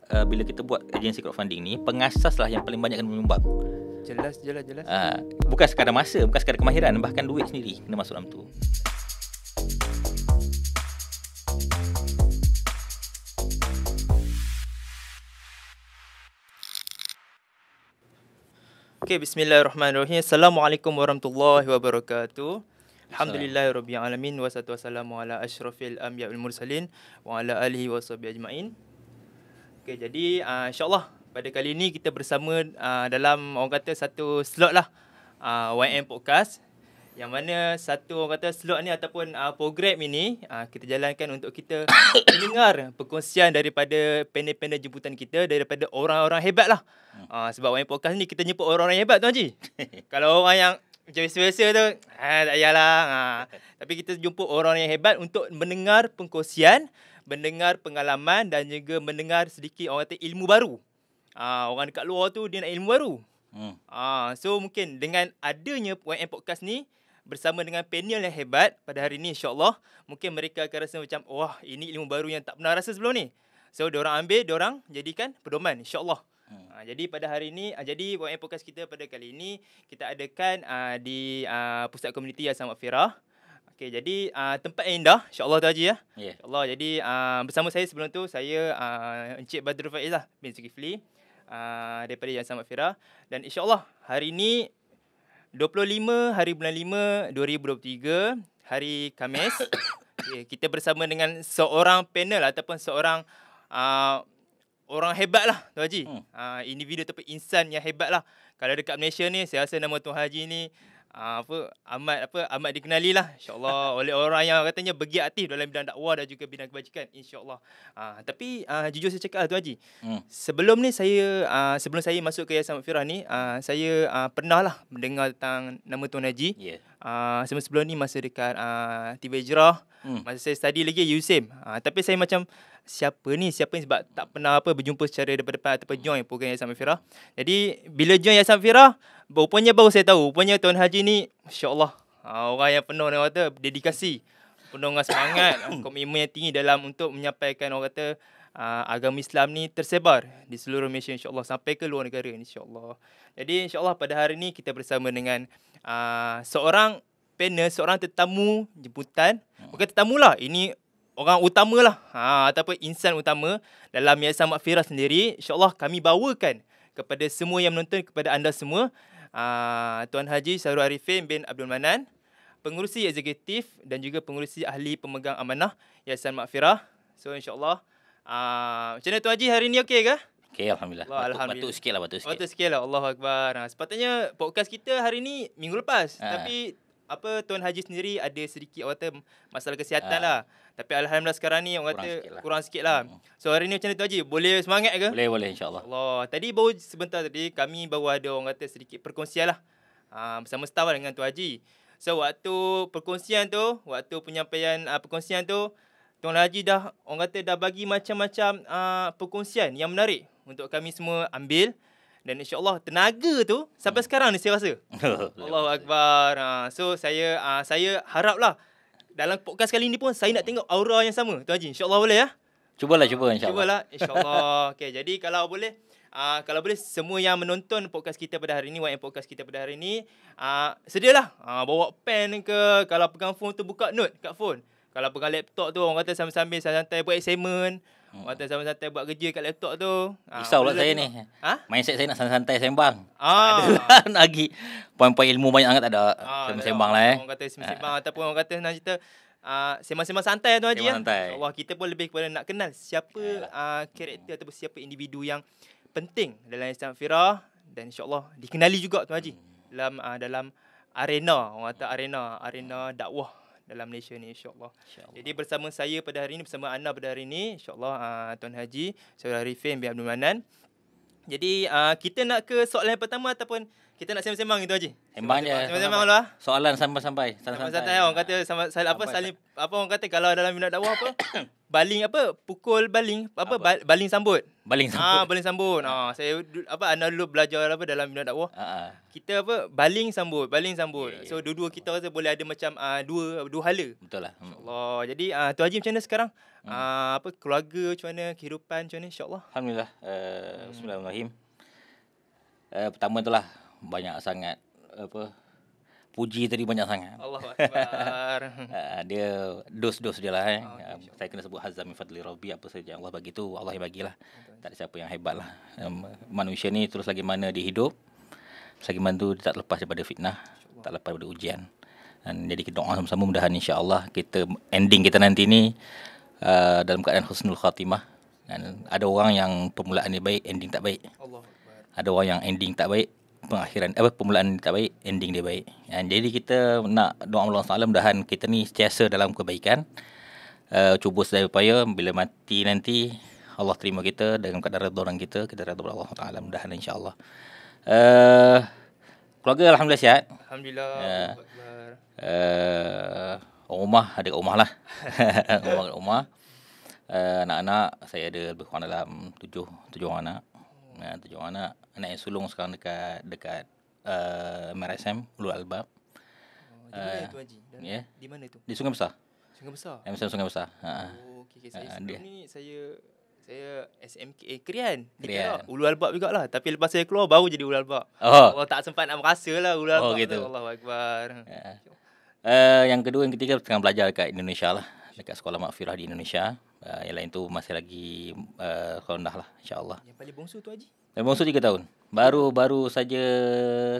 bila kita buat agensi crowdfunding ni, pengasas lah yang paling banyak kena menyumbang. Jelas. Bukan sekadar masa, bukan sekadar kemahiran, bahkan duit sendiri kena masuk dalam tu. Okay, bismillahirrahmanirrahim. Assalamualaikum warahmatullahi wabarakatuh. Alhamdulillahirabbil alamin wassalatu wassalamu ala asyrafil anbiya wal mursalin wa ala alihi washabihi ajmain. Okay, jadi insya-Allah pada kali ini kita bersama dalam orang kata satu slot lah YM Podcast, yang mana satu orang kata slot ni ataupun program ini kita jalankan untuk kita mendengar perkongsian daripada panel-panel jemputan kita, daripada orang-orang hebat lah. Sebab YM Podcast ni kita jemput orang-orang hebat tu Haji. Kalau orang yang macam biasa-biasa tu tak payahlah. Tapi kita jemput orang yang hebat untuk mendengar perkongsian, mendengar pengalaman dan juga mendengar sedikit orang kata ilmu baru. Orang dekat luar tu dia nak ilmu baru. So mungkin dengan adanya YM Podcast ni bersama dengan panel yang hebat pada hari ni, insya-Allah mungkin mereka akan rasa macam wah, ini ilmu baru yang tak pernah rasa sebelum ni. So diorang ambil, diorang jadikan pedoman, insya-Allah. Jadi pada hari ini, jadi YM Podcast kita pada kali ini kita adakan di Pusat Komuniti Yayasan Maghfirah. Okey, jadi tempat yang indah, insya-Allah tu Haji ya. Yeah. InsyaAllah. Jadi bersama saya sebelum tu, saya Encik Badrul Faiz bin Zulkifli daripada Yayasan Maghfirah. Dan insya-Allah hari ini 25 hari bulan 5 2023, hari Khamis. Okay, kita bersama dengan seorang panel ataupun seorang orang hebat lah Tuan Haji. Individu ataupun insan yang hebat lah. Kalau dekat Malaysia ni, saya rasa nama Tuan Haji ni amat dikenali lah, insya-Allah, oleh orang yang katanya bergiat aktif dalam bidang dakwah dan juga bidang kebajikan, insya-Allah. Tapi jujur saya cakap lah Tuan Haji, sebelum saya masuk ke Yayasan Maghfirah ni, saya pernah lah mendengar tentang nama Tuan Haji. Sebelum ni masa dekat TV Hijrah, masa saya study lagi USAM. Tapi saya macam siapa ni sebab tak pernah berjumpa secara daripada depan ataupun join program Yayasan Maghfirah. Jadi bila join Yayasan Maghfirah, rupanya baru saya tahu, rupanya Tuan Haji ni masya-Allah orang yang penuh dengan kata dedikasi, penuh dengan semangat, komitmen yang tinggi dalam untuk menyampaikan orang kata agama Islam ni tersebar di seluruh Malaysia, insya-Allah, sampai ke luar negara, insya-Allah. Jadi insya-Allah pada hari ni kita bersama dengan seorang panel, seorang tetamu jemputan. Bukan tetamu lah, ini orang utama lah, ataupun insan utama dalam Yayasan Maghfirah sendiri. InsyaAllah kami bawakan kepada semua yang menonton, kepada anda semua, Tuan Haji Syahrul Arifin bin Abdul Manan, pengerusi eksekutif dan juga pengerusi ahli pemegang amanah Yayasan Maghfirah. So insyaAllah, macam mana Tuan Haji hari ni, okey ke? Okey, Alhamdulillah. Batuk sikit lah. Batuk sikit lah, Allahu Akbar. Sepatutnya podcast kita hari ni minggu lepas. Tapi Tuan Haji sendiri ada sedikit masalah kesihatan lah. Tapi alhamdulillah sekarang ni orang kata kurang sikit lah. So hari ni macam mana Tuan Haji? Boleh semangat ke? Boleh insya-Allah. Tadi baru sebentar tadi kami baru ada orang kata sedikit perkongsian lah bersama staf dengan Tuan Haji. So waktu perkongsian tu, waktu penyampaian perkongsian tu, Tuan Haji dah bagi macam-macam perkongsian yang menarik untuk kami semua ambil. Dan insya-Allah tenaga tu sampai sekarang ni saya rasa. Allahu Akbar. So saya haraplah dalam podcast kali ni pun saya nak tengok aura yang sama Tuan Haji. InsyaAllah boleh ya? Cuba insya-Allah. InsyaAllah. Okey, jadi kalau boleh semua yang menonton podcast kita pada hari ni, YM Podcast kita pada hari ni, sedialah bawa pen ke, kalau pegang phone tu buka note kat phone. Kalau pegang laptop tu orang kata sambil-sambil santai buat assignment. Orang kata sambil-santai buat kerja kat laptop tu. Risau lah saya ni. Mindset saya nak santai sembang. Lagi poin-poin ilmu banyak sangat tak ada. Sembang lah Orang kata sembang ataupun orang kata nak cerita sembang-sembang santai Tuan Haji. Allah, kita pun lebih kepada nak kenal siapa karakter ataupun siapa individu yang penting dalam Yayasan Maghfirah, dan insya-Allah dikenali juga Tuan Haji dalam arena, orang kata arena dakwah dalam Malaysia ni, insya-Allah. Jadi bersama saya pada hari ini, bersama anda pada hari ini, insya-Allah Tuan Haji Syahrul Arifin bin Abdul Manan. Jadi kita nak ke soalan yang pertama ataupun kita nak sembang-sembang gitu Haji? Sembang je. Sembang-sembang dulu lah. Soalan sampai-sampai. Santai orang kata orang kata kalau dalam bidang dakwah baling pukul baling baling sambut. Baling sambut. Baling sambut. Saya anak dulu belajar dalam bidang dakwah. Kita baling sambut. Yeah. So dua-dua kita rasa boleh ada macam dua hala. Betul lah. InsyaAllah. Jadi Tuan Haji macam mana sekarang? Keluarga macam mana, kehidupan macam mana, insya-Allah? Alhamdulillah. Bismillahirrahmanirrahim. Pertama itulah banyak sangat puji tadi banyak sangat. Allahu akbar. Dia dos-dos dia lah. Saya kena sebut hazam min fadli rabbi, apa saja Allah bagi tu Allah yang bagilah. Tak ada siapa yang hebat lah. Manusia ni terus lagi mana dia hidup, selagi mana tu dia tak lepas daripada fitnah, tak lepas daripada ujian. Dan jadi kita doa sama-sama, mudahan insya-Allah kita ending kita nanti ni dalam keadaan husnul khatimah. Dan ada orang yang permulaan dia baik, ending tak baik. Allahu akbar. Ada orang yang ending tak baik, permulaan tak baik, ending dia baik. Jadi kita nak doa Allah SWT, mudahan kita ni sentiasa dalam kebaikan. Cuba sedaya upaya bila mati nanti Allah terima kita dengan kadar redha kita redha kepada Allah Taala, mudahan insya-Allah. Keluarga alhamdulillah sihat. Alhamdulillah. Rumah ada kat rumah lah. Rumah. Anak-anak saya ada lebih kurang dalam 7 orang anak. 7 orang anak. Anak yang sulung sekarang dekat MRSM Ulul Albab. Di mana tu Haji? Di mana tu? Di Sungai Besar. Sungai Besar. MRSM Sungai Besar. Okey. Saya sebelum ni saya SMK Krian. Krian. Ulul Albab jugalah. Tapi lepas saya keluar baru jadi Ulul Albab. Allah tak sempat nak merasa lah Ulul Albab. gitu. Allahu akbar. Yang kedua, yang ketiga tengah belajar dekat Indonesia lah. Dekat Sekolah Makfirah di Indonesia. Yang lain tu masih lagi rendah lah, insya-Allah. Yang paling bongsu tu Haji? Yang bongsu 3 tahun. Baru saja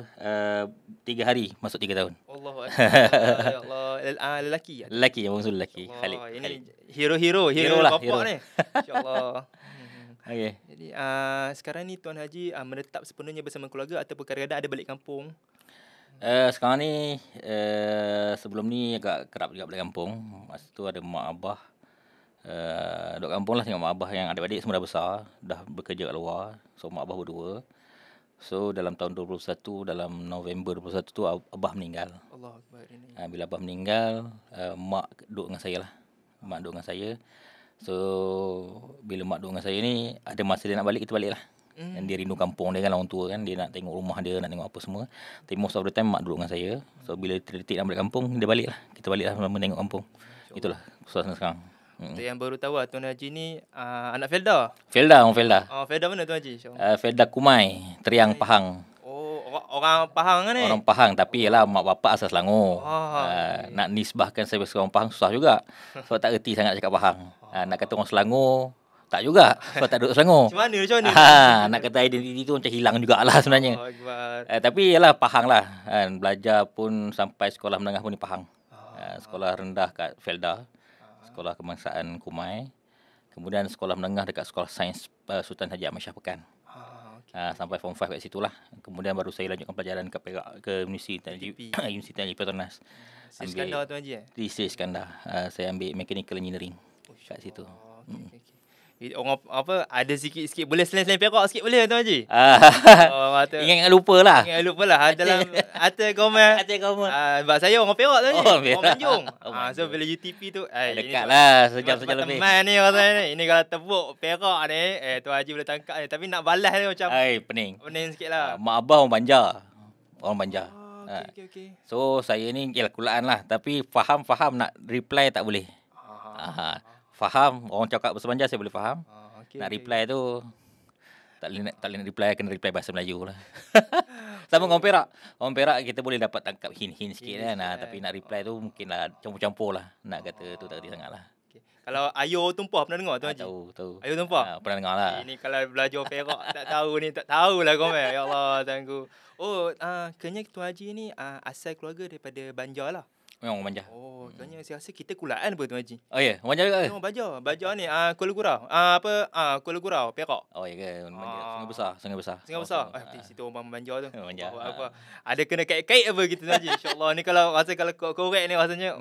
3 hari masuk 3 tahun. Allahu akbar. Ya Allah. Lelaki. Lelaki, yang bongsu lelaki. Khalid. Ini hero lah, bapak ni. Insya-Allah. Okey. Jadi sekarang ni Tuan Haji menetap sepenuhnya bersama keluarga ataupun kadang-kadang ada balik kampung? Sekarang ni sebelum ni agak kerap juga balik kampung. Masa tu ada mak abah. Duduk kampung lah, tengok mak abah yang adik-adik semua dah besar, dah bekerja kat luar. So mak abah berdua. So dalam tahun 2021, dalam November 2021 tu abah meninggal. Allahu akbar. Bila abah meninggal, mak duduk dengan saya lah. Mak duduk dengan saya. So bila mak duduk dengan saya ni, ada masa dia nak balik, kita balik lah. Dan dia rindu kampung dia kan, orang tua kan, dia nak tengok rumah dia, nak tengok apa semua. Tapi most of the time mak duduk dengan saya. So bila detik nak balik kampung, dia balik lah. Kita balik lah sama tengok kampung. Itulah suasana sekarang. Untuk yang baru tahu Tuan Haji ni anak Felda. Orang Felda. Felda mana Tuan Haji? Felda Kumai, Teriang Pahang. Orang Pahang kan ni? Orang Pahang, tapi ialah mak bapak asal Selangor. Nak nisbahkan saya sebagai orang Pahang susah juga. Sebab tak reti sangat cakap Pahang. Nak kata orang Selangor, tak juga. Sebab tak duduk Selangor. Macam mana? Nak kata identiti tu macam hilang jugalah sebenarnya. Tapi ialah Pahang lah. Belajar pun sampai sekolah menengah pun di Pahang. Sekolah rendah kat Felda. Sekolah Kebangsaan Kumai. Kemudian sekolah menengah dekat Sekolah Sains Sultan Haji Ahmad Shah Pekan. Sampai form 5 kat situ lah. Kemudian baru saya lanjutkan pelajaran ke Perak, ke Universiti Teknologi Petronas. Iskandar Tuan Haji Di Iskandar. Saya ambil Mechanical Engineering kat situ. Orang ada sikit-sikit boleh selain Perak sikit boleh Tuan Haji? Ingat lupa lah. Dalam hati komen. Sebab saya orang Perak Tuan Haji. Orang Tanjung. So bila UTP tu dekat lah, sejam-sejam lebih. Teman ni rasanya. Ini kalau tepuk Perak ni, Tuan Haji boleh tangkap ni. Tapi nak balas ni macam pening sikit lah. Mak abah orang Banjar. Okay. So saya ni kulaan lah. Tapi faham nak reply tak boleh. Faham orang cakap bahasa Banjar saya boleh faham. Nak reply tu tak boleh reply, kena reply bahasa Melayu lah. Sama orang Perak. Orang Perak kita boleh dapat tangkap hint sikit kan. Tapi nak reply tu mungkinlah campur-campur lah. Nak kata tu tak reti sangat lah. Kalau Ayo Tumpah pernah dengar Tuan Haji? Tahu. Ayo Tumpah? Pernah dengar lah. Ini kalau belajar Perak tak tahulah komen. Ya Allah tangguh. Kayaknya Tuan Haji ni asal keluarga daripada Banjar lah. Memang orang Banjar. Kayaknya saya rasa kita kulaan apa Tuan Haji? Orang Banjar juga ke? Orang Banjar ni Kuala Gurau. Kuala Gurau, Perak. Ya ke? Banjar. Sungai Besar. Situ orang Banjar tu. Banjar. Ada kena kait-kait apa gitu Tuan Haji? InsyaAllah ni kalau korek ni rasanya.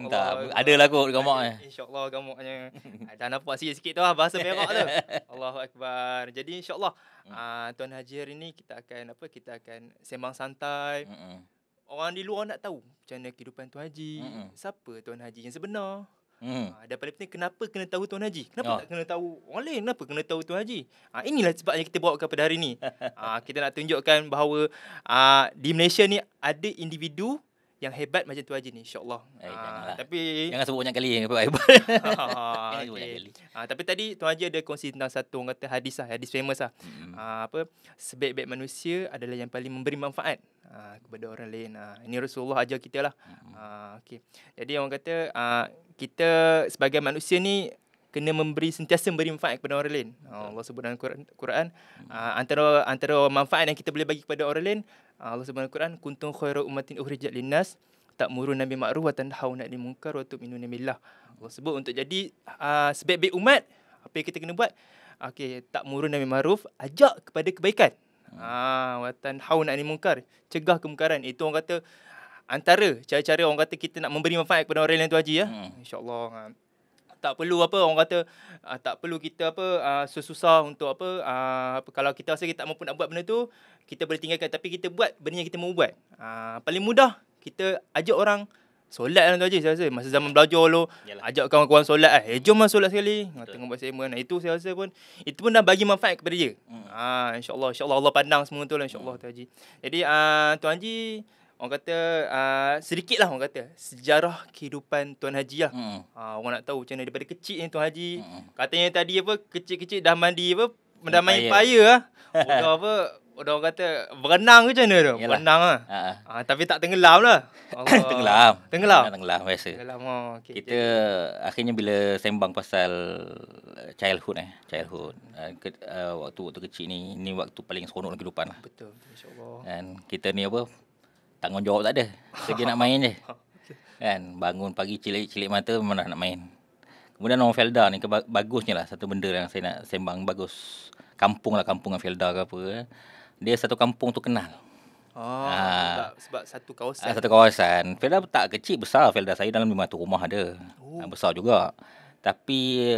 Adalah kot gamak ni. InsyaAllah gamaknya. Dah nampak sikit-sikit tu lah bahasa Perak tu. Allahu Akbar. Jadi insyaAllah Tuan Haji hari ni kita akan sembang santai. Orang di luar nak tahu macam mana kehidupan Tuan Haji. Siapa Tuan Haji yang sebenar? Dan paling penting, kenapa kena tahu Tuan Haji? Kenapa Oh. tak kena tahu orang lain? Kenapa kena tahu Tuan Haji? Inilah sebabnya kita bawa kepada hari ni. Kita nak tunjukkan bahawa di Malaysia ni ada individu yang hebat macam Tuan Haji ni, insya-Allah. Janganlah. Tapi Jangan sebut banyak kali hebat. Jangan sebut banyak kali. tapi tadi Tuan Haji ada kongsi tentang satu orang kata hadis famous lah. Sebaik-baik manusia adalah yang paling memberi manfaat kepada orang lain. Ini Rasulullah ajar kita lah. Okey. Jadi orang kata kita sebagai manusia ni kena sentiasa memberi manfaat kepada orang lain. Allah sebut dalam Quran, antara manfaat yang kita boleh bagi kepada orang lain, Allah sebut dalam Quran, kuntum khairu ummatin ukhrijat linnas ta'muruna bil ma'ruf wa tanhauna 'anil munkar wa tu'minuna billah. Allah sebut untuk jadi sebaik-baik umat, apa yang kita kena buat? Ta'muruna bil ma'ruf, ajak kepada kebaikan. Wa tanhauna 'anil munkar, cegah kemungkaran. Itu orang kata antara cara-cara orang kata kita nak memberi manfaat kepada orang lain tu Haji, insya-Allah. Tak perlu orang kata tak perlu kita susah untuk kalau kita rasa kita tak mampu nak buat benda tu, kita boleh tinggalkan, tapi kita buat benda yang kita mahu buat. Paling mudah kita ajak orang solat lah tu Haji, saya rasa masa zaman belajar dulu. Ajak kawan-kawan solat, jom lah solat sekali, tengok buat segmen. Itu saya rasa pun itu pun dah bagi manfaat kepada dia. Insya-Allah Allah pandang semua tu lah, insya-Allah tu Haji. Jadi Tuan Haji, orang kata sedikit lah orang kata sejarah kehidupan Tuan Haji lah. Orang nak tahu macam mana daripada kecil ni Tuan Haji. Katanya tadi kecil-kecil dah mandi dah main paya lah. Udah orang kata berenang ke macam mana tu? Berenang lah. Tapi tak tenggelam lah. Tenggelam biasa. Okay. Kita akhirnya bila sembang pasal childhood waktu kecil ni waktu paling seronok dalam kehidupan lah. Betul, insya-Allah. Dan kita ni tanggungjawab tak ada. Pergi nak main je. Kan, bangun pagi cilik mata memang nak main. Kemudian orang Felda ni bagusnya lah satu benda yang saya nak sembang bagus. Kampung Felda ke apa. Dia satu kampung tu kenal. Sebab satu kawasan. Satu kawasan. Felda tak kecil, besar Felda. Saya dalam 500 rumah ada. Besar juga. Tapi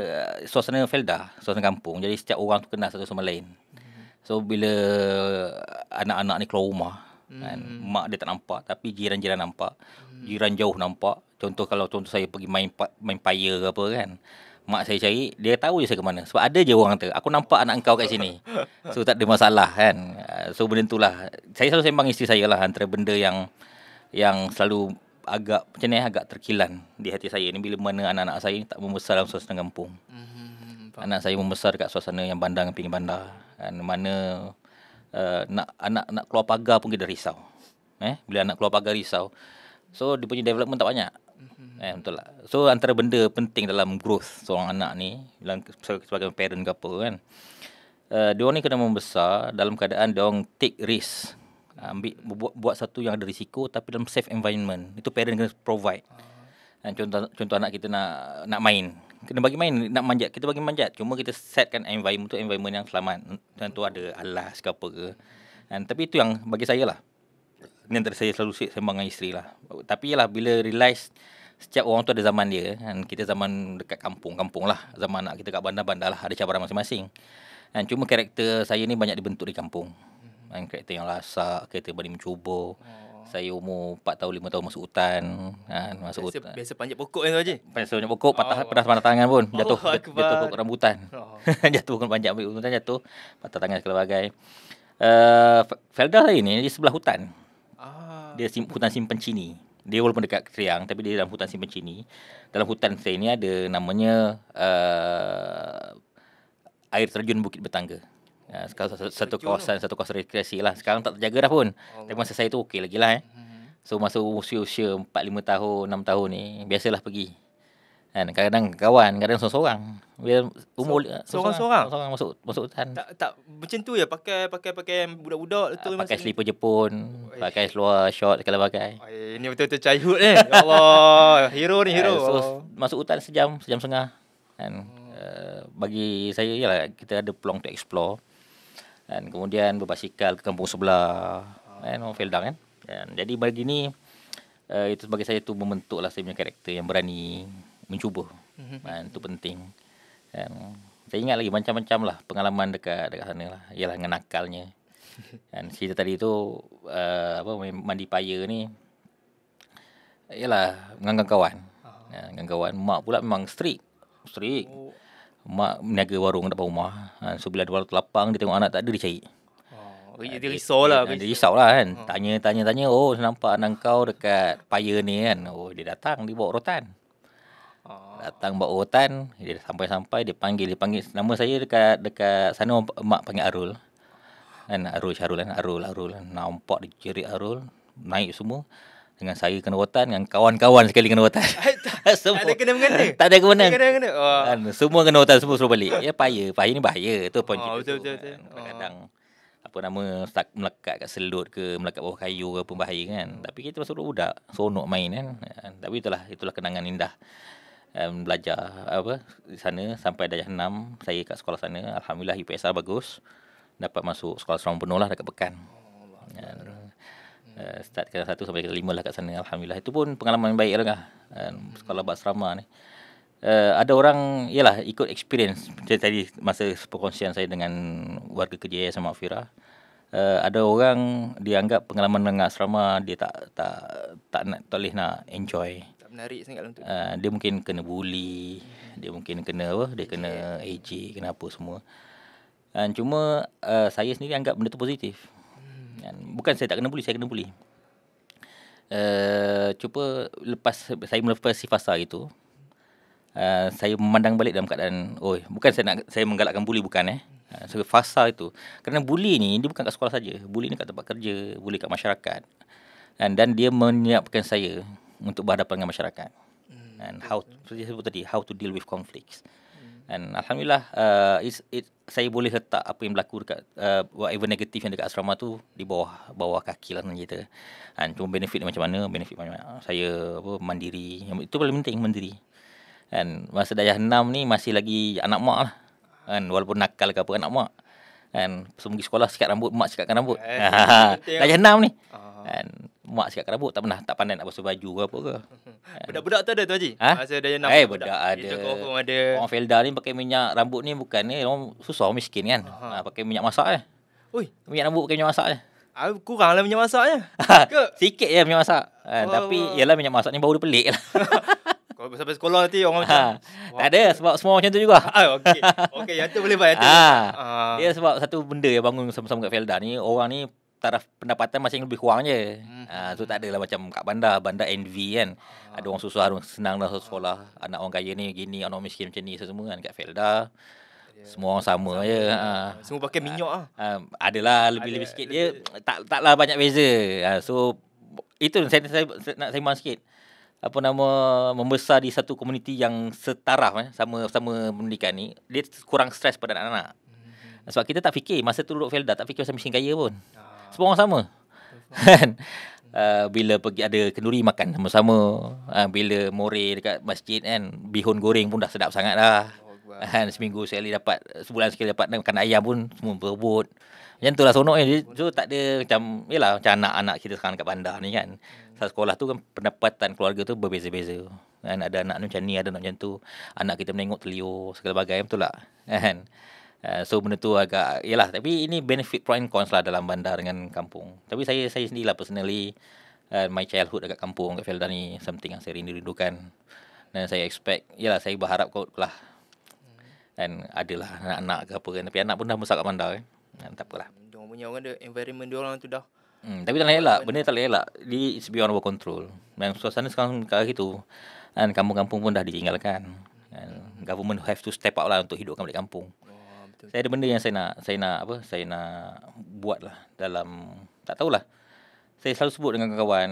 suasana Felda, suasana kampung. Jadi setiap orang tu kenal satu sama lain. So bila anak-anak ni keluar rumah, kan, mak dia tak nampak, tapi jiran-jiran nampak. Jiran jauh nampak. Contoh saya pergi main paya ke apa kan, mak saya cari, dia tahu je saya ke mana. Sebab ada je orang kata, aku nampak anak engkau kat sini. So tak ada masalah kan. So benda tu lah, saya selalu sembang isteri saya lah, antara benda yang selalu agak terkilan di hati saya ni, bila mana anak-anak saya ni tak membesar dalam suasana kampung. Anak saya membesar kat suasana yang bandar, pinggir bandar kan, mana nak keluar pagar pun kita risau. Bila anak keluar pagar risau, so dia punya development tak banyak. Betul lah. So antara benda penting dalam growth seorang anak ni, sebagai parent ke apa kan, diorang ni kena membesar dalam keadaan diorang take risk, buat satu yang ada risiko tapi dalam safe environment. Itu parent kena provide. Contoh anak kita nak main, kena bagi main, nak manjat, kita bagi manjat. Cuma kita setkan environment tu environment yang selamat. Tentu ada alas ke apa ke. Tapi itu yang bagi saya lah, ini antara saya selalu sembang dengan isteri lah. Tapi yalah, bila realise setiap orang tu ada zaman dia kan. Kita zaman dekat kampung lah. Zaman anak kita kat bandar-bandar lah, ada cabaran masing-masing. Cuma karakter saya ni banyak dibentuk di kampung. Karakter yang lasak, karakter berani mencuba. Saya umur 4 tahun 5 tahun masuk hutan kan, biasa panjat pokok kan tu Haji. Panjat pokok, pernah patah tangan pun, jatuh pokok rambutan. Jatuh bukan panjat hutan, jatuh patah tangan segala bagai. Felda saya ni di sebelah hutan. Dia hutan simpan cini. Dia walaupun dekat Kriang, tapi dia dalam hutan simpan cini. Dalam hutan saya ni ada namanya air terjun Bukit Bertangga. Satu kawasan rekreasi lah. Sekarang tak terjaga dah pun. Tapi masa saya tu okey lagi lah. So masa usia 4-5 tahun 6 tahun ni, biasalah pergi kan. Kadang-kadang kawan, kadang seorang-seorang. Bila umur seorang-seorang masuk hutan. Tak macam tu ya, pakai budak-budak tu. Pakai slipper Jepun, pakai seluar short segala bagai. Ini betul-betul childhood ni. Ya Allah, hero ni hero. So masuk hutan sejam setengah kan. Bagi saya ialah kita ada peluang to explore. Dan kemudian berbasikal ke kampung sebelah, orang Felda kan. Jadi bagi ni, itu bagi saya tu membentuklah saya punya karakter yang berani mencuba. Itu penting. Saya ingat lagi macam-macam lah pengalaman dekat sana lah. Ialah dengan nakalnya. Dan cerita tadi tu, mandi paya ni, ialah menganggang kawan. Dengan kawan. Mak pula memang strict. Oh. Mak meniaga warung depan rumah. So bila ada warung lapang, dia tengok anak tak ada, dia cari. Dia risau lah. Dia risau lah kan. Tanya. Oh, nampak anak kau dekat Paya ni kan. Oh, dia datang, dia bawa rotan. Datang bawa rotan, dia sampai-sampai dia panggil nama saya dekat sana mak panggil Arul. Kan Arul Syarul kan. Arul kan. Nampak dia jerit Arul, naik semua. Dengan saya kena rotan, dengan kawan-kawan sekali kena rotan. Tak ada kena-mengena. Tak ada kena. Kena-mengena. Kan, semua kena rotan, semua suruh balik. Ya Paya ni bahaya. Itu pun Betul. Kadang-kadang start melekat kat selut ke, melekat bawah kayu ke pun bahaya kan. Tapi kita masuk budak, seronok main kan. Tapi itulah kenangan indah. Belajar di sana sampai darjah 6 saya kat sekolah sana. Alhamdulillah UPSR bagus. Dapat masuk sekolah seorang penuh lah dekat Pekan. Start kelas 1 sampai kelas 5 lah kat sana. Alhamdulillah. Itu pun pengalaman yang baik lah. Sekolah berasrama ni. Ada orang ikut experience. Tadi masa perkongsian saya dengan warga kerja Yayasan Maghfirah, ada orang dianggap pengalaman dengan asrama dia tak boleh nak enjoy. Tak menarik sangat lah untuk dia mungkin kena bully, dia mungkin kena dia kena AJ, kena apa semua. Cuma saya sendiri anggap benda tu positif. Bukan saya tak kena bully, saya kena bully. Cuba saya melepasi fasa itu, saya memandang balik dalam keadaan, bukan saya menggalakkan bully, bukan so, fasa itu. Kerana bully ni dia bukan kat sekolah saja. Bully ni kat tempat kerja, bully kat masyarakat. Dan dia menyiapkan saya untuk berhadapan dengan masyarakat. And how to deal with conflicts. And alhamdulillah saya boleh letak apa yang berlaku dekat whatever negatif yang dekat asrama tu di bawah kaki lah senang cerita. Cuma benefit dia macam mana? Benefit macam mana? Saya mandiri. Itu paling penting, mandiri. Masa darjah 6 ni masih lagi anak mak lah. Walaupun nakal ke apa, anak mak. So pergi sekolah sikat rambut, mak sikatkan rambut. Darjah 6 ni. Mak sikatkan rambut, tak pandai nak basuh baju ke apa ke. Budak-budak tu ada tu Haji? Masa darjah 6 budak ada. Itu confirm ada. Orang Felda ni pakai minyak rambut ni bukan orang susah, orang miskin kan. Pakai minyak masak minyak rambut pakai minyak masak Kurang lah minyak masaknya. Sikit je minyak masak. Tapi yalah, minyak masak ni bau dia pelik lah. Kalau sampai sekolah nanti orang macam tak ada, sebab semua macam tu juga. Okey, yang tu boleh buat. Dia sebab satu benda yang bangun sama-sama kat Felda ni, orang ni taraf pendapatan masih lebih kurang je. So tak adalah macam kat bandar NV kan. Ada orang susah, orang senang dah sekolah. Anak orang kaya ni gini, anak orang miskin macam ni semua kan. Kat Felda semua orang sama je. Semua pakai minyak adalah lebih-lebih sikit dia. Taklah banyak beza. So itu saya nak sembang sikit. Membesar di satu komuniti yang setaraf sama pendidikan ni, dia kurang stres pada anak-anak. Sebab kita tak fikir masa tu duduk Felda, tak fikir pasal miskin kaya pun. Semua orang sama. Bila pergi ada kenduri makan sama-sama. Bila more dekat masjid kan, bihun goreng pun dah sedap sangat dah. Seminggu sekali dapat, sebulan sekali dapat makan ayam pun semua berebut. Macam tu lah seronoknya. So tak ada macam macam anak-anak kita sekarang kat bandar ni kan. Sekolah tu kan pendapatan keluarga tu berbeza-beza. Ada anak macam ni, ada anak macam tu. Anak kita menengok telio segala bagai, betul tak? So benda tu agak tapi ini benefit pro and cons lah dalam bandar dengan kampung. Tapi saya sendirilah personally, my childhood dekat kampung kat Felda ni something yang saya rindukan. Dan saya expect, saya berharap kot lah. Dan adalah anak-anak ke apa kan. Tapi anak pun dah besar kat bandar kan. Tak apalah. Diorang punya orang ada environment diorang tu dah. Tapi tak elak. Benda tak elak. It's beyond our control. Dan suasana sekarang kat gitu. Dan kampung-kampung pun dah ditinggalkan. Government have to step up lah untuk hidupkan balik kampung. Betul. Saya ada benda yang saya nak buat lah dalam, tak tahulah. Saya selalu sebut dengan kawan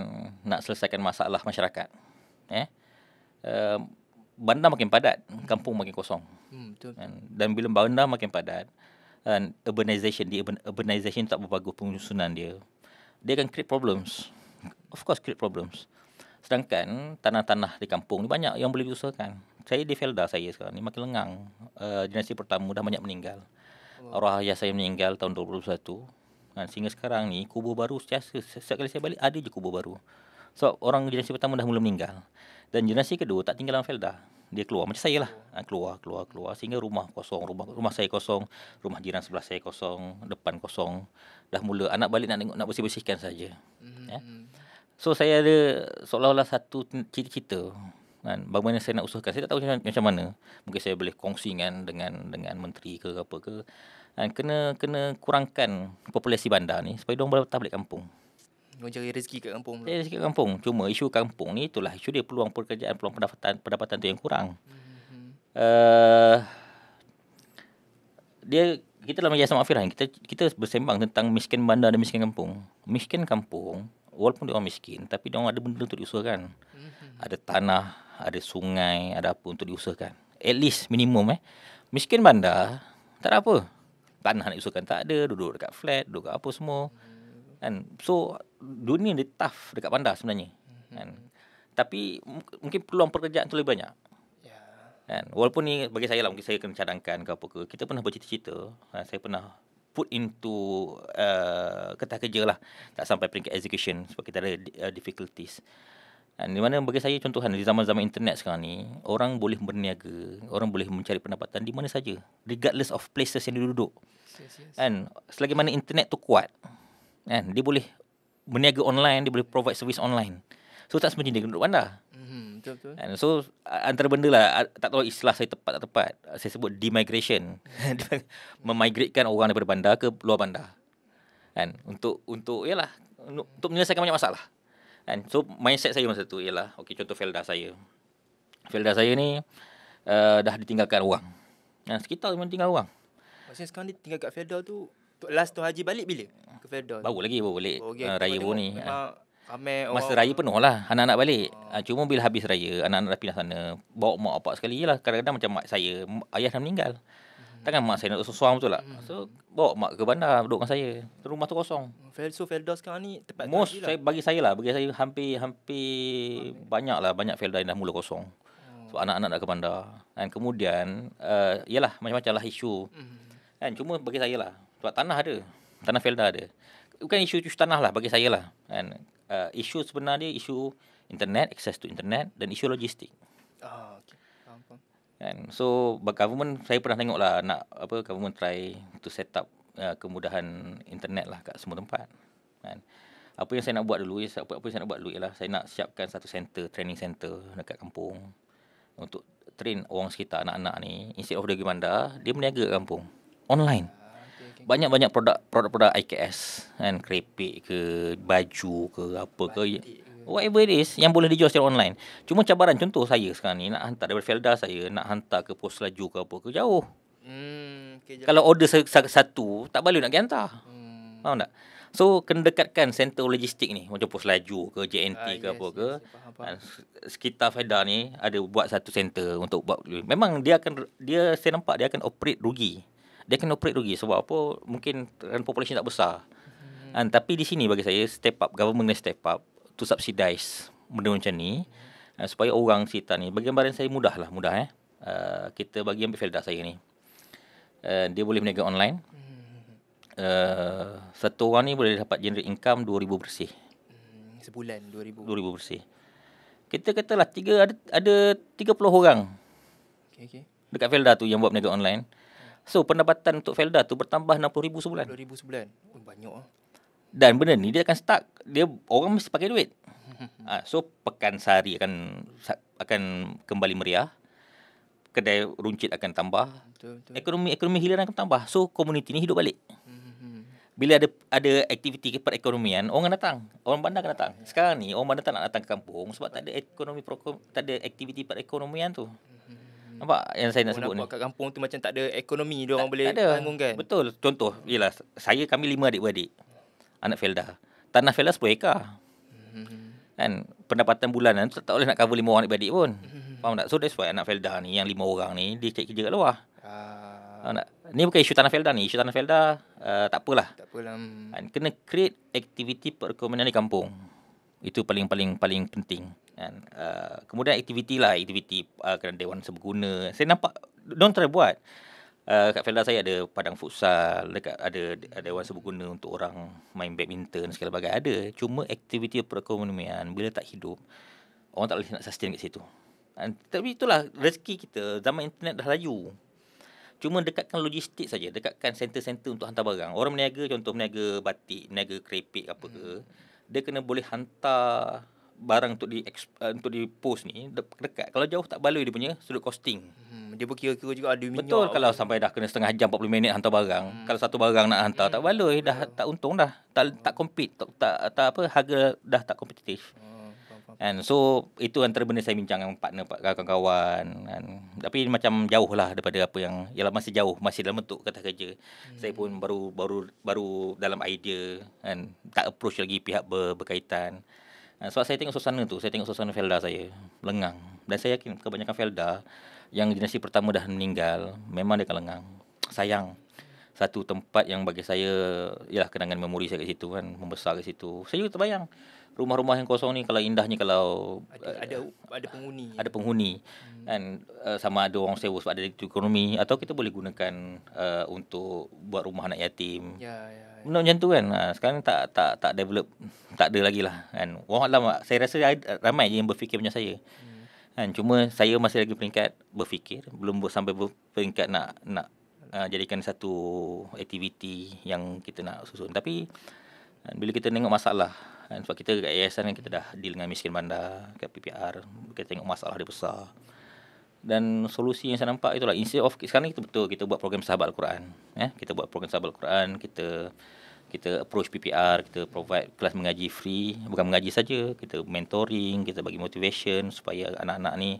nak selesaikan masalah masyarakat. Bandar makin padat, kampung makin kosong. Betul. Dan bila bandar makin padat, urbanization tak berbagus penyusunan dia akan create problems. Of course create problems. Sedangkan tanah-tanah di kampung ni banyak yang boleh diusahakan. Saya di Felda saya sekarang ni makin lengang. Generasi pertama dah banyak meninggal. Arwah ayah saya meninggal tahun 2021. Sehingga sekarang ni kubur baru setiap kali saya balik ada je kubur baru. So orang generasi pertama dah mula meninggal. Dan generasi kedua tak tinggal dalam Felda. Dia keluar macam saya lah. Keluar sehingga rumah kosong, rumah saya kosong, rumah jiran sebelah saya kosong, depan kosong. Dah mula anak balik nak bersih-bersihkan saja. So saya ada seolah-olah satu cita-cita Kan, bagaimana saya nak usahakan, saya tak tahu macam mana. Mungkin saya boleh kongsi dengan menteri ke apa ke. Kan, kena kurangkan populasi bandar ni supaya diorang datang balik kampung. Orang cari rezeki kat kampung tu. Saya sikit kampung. Cuma isu kampung ni itulah isu dia, peluang pekerjaan, peluang pendapatan tu yang kurang. Uh, kita dalam Yayasan Makfirah kita bersembang tentang miskin bandar dan miskin kampung. Miskin kampung walaupun dia orang miskin tapi dia orang ada benda untuk diusahakan. Ada tanah, ada sungai, ada apa untuk diusahakan. At least minimum Miskin bandar tak ada apa. Tanah nak diusahakan tak ada, duduk dekat flat, duduk dekat apa semua. Kan? So dunia dia tough dekat bandar sebenarnya. Kan? Tapi mungkin peluang pekerjaan tu lebih banyak. Kan? Walaupun ni bagi saya lah, mungkin saya kena cadangkan ke apa ke. Kita pernah bercita-cita, saya pernah put into ketah kerja lah. Tak sampai peringkat execution sebab kita ada difficulties. Di mana bagi saya contohan di zaman-zaman internet sekarang ni, orang boleh berniaga, orang boleh mencari pendapatan di mana saja, regardless of places yang dia duduk. Kan? Selagi mana internet tu kuat, kan? Dia boleh berniaga online, dia boleh provide service online. So tak semestinya dia duduk bandar. Betul-betul. And so antara benda lah, tak tahu istilah saya tepat tak tepat, saya sebut demigration. Memigratekan orang daripada bandar ke luar bandar. Kan? Untuk menyelesaikan banyak masalah. Kan? So mindset saya masa tu ialah, okey, contoh Felda saya. Felda saya ni dah ditinggalkan orang. Sekitar memang tinggal orang. Maksudnya sekarang dia tinggal kat Felda tu, last tu Haji balik bila ke Felda? Baru balik raya baru ni. Ramai Masa raya penuh lah anak-anak balik. Cuma bila habis raya, anak-anak dah pindah sana, bawa mak bapak sekali je lah. Kadang-kadang macam mak saya, ayah dah meninggal. Takkan mak saya nak sesuang betul tak? So bawa mak ke bandar, duduk dengan saya. Rumah tu kosong. So Felda sekarang ni tempat Most bagi saya hampir banyak Felda yang dah mula kosong. Sebab anak-anak nak ke bandar. Dan kemudian yalah macam-macam lah isu. Kan, cuma bagi saya lah, sebab tanah ada, tanah Felda ada. Bukan isu tanah lah bagi saya lah. Kan, isu sebenarnya isu internet, access to internet dan isu logistik. Okay. Faham. Kan, so government, saya pernah tengok lah government try to set up kemudahan internet lah kat semua tempat. Kan, apa yang saya nak buat dulu ialah saya nak siapkan satu training center dekat kampung untuk train orang sekitar, anak-anak ni, instead of dia pergi bandar, dia berniaga kat kampung online. Banyak-banyak produk IKS, kan, keripik ke, baju ke, apa ke, whatever it is yang boleh dijual secara online. Cuma cabaran contoh saya sekarang ni nak hantar daripada Felda saya, nak hantar ke Pos Selaju ke apa ke, jauh. Kalau order satu, tak boleh nak pergi hantar. Faham tak? So kena dekatkan center logistik ni, macam Pos Selaju ke, JNT ke apa ke. Sekitar Felda ni ada buat satu center untuk buat. Memang saya nampak dia akan operate rugi. Sebab apa? Mungkin population tak besar. Tapi di sini bagi saya government kena step up to subsidize benda macam ni, supaya orang sekitar ni, bagi gambaran saya mudah. Kita bagi ambil Felda saya ni, dia boleh berniaga online. Satu orang ni boleh dapat generate income 2,000 bersih. Sebulan 2,000 bersih. Kita katalah ada 30 orang dekat Felda tu yang buat berniaga online. So pendapatan untuk Felda tu bertambah 60,000 sebulan. 60,000 sebulan. Banyak lah. Dan benda ni dia akan stuck. Orang mesti pakai duit. So Pekansari akan kembali meriah. Kedai runcit akan tambah. Betul. Ekonomi hiliran akan tambah. So komuniti ni hidup balik. Bila ada aktiviti perekonomian, orang datang. Orang bandar akan datang. Sekarang ni orang bandar tak nak datang ke kampung sebab tak ada aktiviti perekonomian tu. Nampak yang saya nak sebut ni? Kat kampung tu macam tak ada ekonomi dia orang boleh bangunkan. Betul. Contoh, ialah kami 5 adik-beradik. Anak Felda. Tanah Felda 10 ekar. Kan, pendapatan bulanan tu tak boleh nak cover 5 orang adik-beradik pun. Faham tak? So that's why anak Felda ni, yang 5 orang ni, dia cari kerja kat luar. Faham tak? Ni bukan isu tanah Felda ni. Isu tanah Felda tak apalah. Kan, kena create aktiviti perekonomian di kampung. Itu paling penting. Kan, kemudian aktiviti kena dewan seberguna. Saya nampak diorang try buat. Kat Felda saya ada padang futsal, ada dewan seberguna untuk orang main badminton segala bagai ada. Cuma aktiviti perekonomian bila tak hidup, orang tak boleh nak sustain kat situ. Tapi itulah rezeki kita, zaman internet dah laju. Cuma dekatkan logistik saja, dekatkan center-center untuk hantar barang. Orang berniaga, contoh berniaga batik, berniaga keripik apa ke, dia kena boleh hantar barang untuk di post ni dekat. Kalau jauh tak baloi dia punya sudut costing. Dia berkira-kira juga ada minyak. Betul, kalau sampai dah kena setengah jam 40 minit hantar barang. Kalau satu barang nak hantar tak baloi, dah tak untung dah. Tak compete, tak apa, harga dah tak kompetitif. And so itu antara benda saya bincang dengan partner kawan-kawan kan. Tapi macam jauh lah daripada apa yang ialah masih jauh, masih dalam bentuk kata kerja. Saya pun baru dalam idea kan, tak approach lagi pihak berkaitan. Sebab saya tengok suasana tu, saya tengok suasana Felda saya lengang, dan saya yakin kebanyakan Felda yang generasi pertama dah meninggal memang dia akan lengang. Sayang, satu tempat yang bagi saya ialah kenangan memori saya kat situ kan, membesar kat situ. Saya juga terbayang rumah-rumah yang kosong ni kalau indahnya kalau ada penghuni. Ada penghuni kan, sama ada orang sewa sebab ada ekonomi, atau kita boleh gunakan untuk buat rumah anak yatim. Ya. Benda macam tu kan. Sekarang tak develop, tak ada lagi lah kan. Orang lama, saya rasa ramai je yang berfikir macam saya. Kan, cuma saya masih lagi peringkat berfikir, belum sampai peringkat nak jadikan satu aktiviti yang kita nak susun. Tapi bila kita tengok masalah kan, sebab kita kat yayasan kan, kita dah deal dengan miskin bandar kat PPR, kita tengok masalah dia besar. Dan solusi yang saya nampak itulah, instead of sekarang kita buat program sahabat Al-Quran, kita buat program sahabat Al-Quran, kita approach PPR, kita provide kelas mengaji free, bukan mengaji saja, kita mentoring, kita bagi motivation supaya anak-anak ni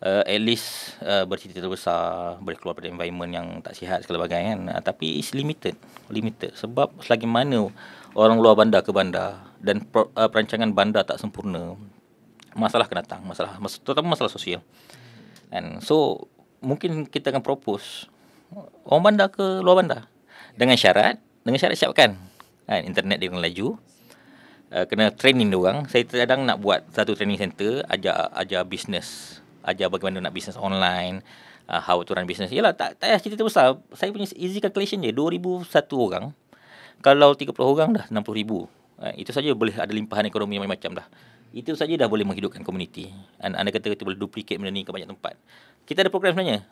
at least bercita-cita besar, boleh keluar dari environment yang tak sihat segala bagai kan. Tapi it's limited sebab selagi mana orang luar bandar ke bandar dan perancangan bandar tak sempurna, masalah akan datang, terutama masalah sosial. And so mungkin kita akan propose orang bandar ke luar bandar dengan syarat siapkan internet dia kena laju, kena training dia orang. Saya kadang nak buat satu training center, ajar business, ajar bagaimana nak business online, how to run business. Yalah, tak payah cerita besar. Saya punya easy calculation je, 2,000 satu orang, kalau 30 orang dah 60,000. Itu saja boleh ada limpahan ekonomi macam-macam dah. Itu saja dah boleh menghidupkan komuniti. Anda kata kita boleh duplicate benda ni ke banyak tempat. Kita ada program sebenarnya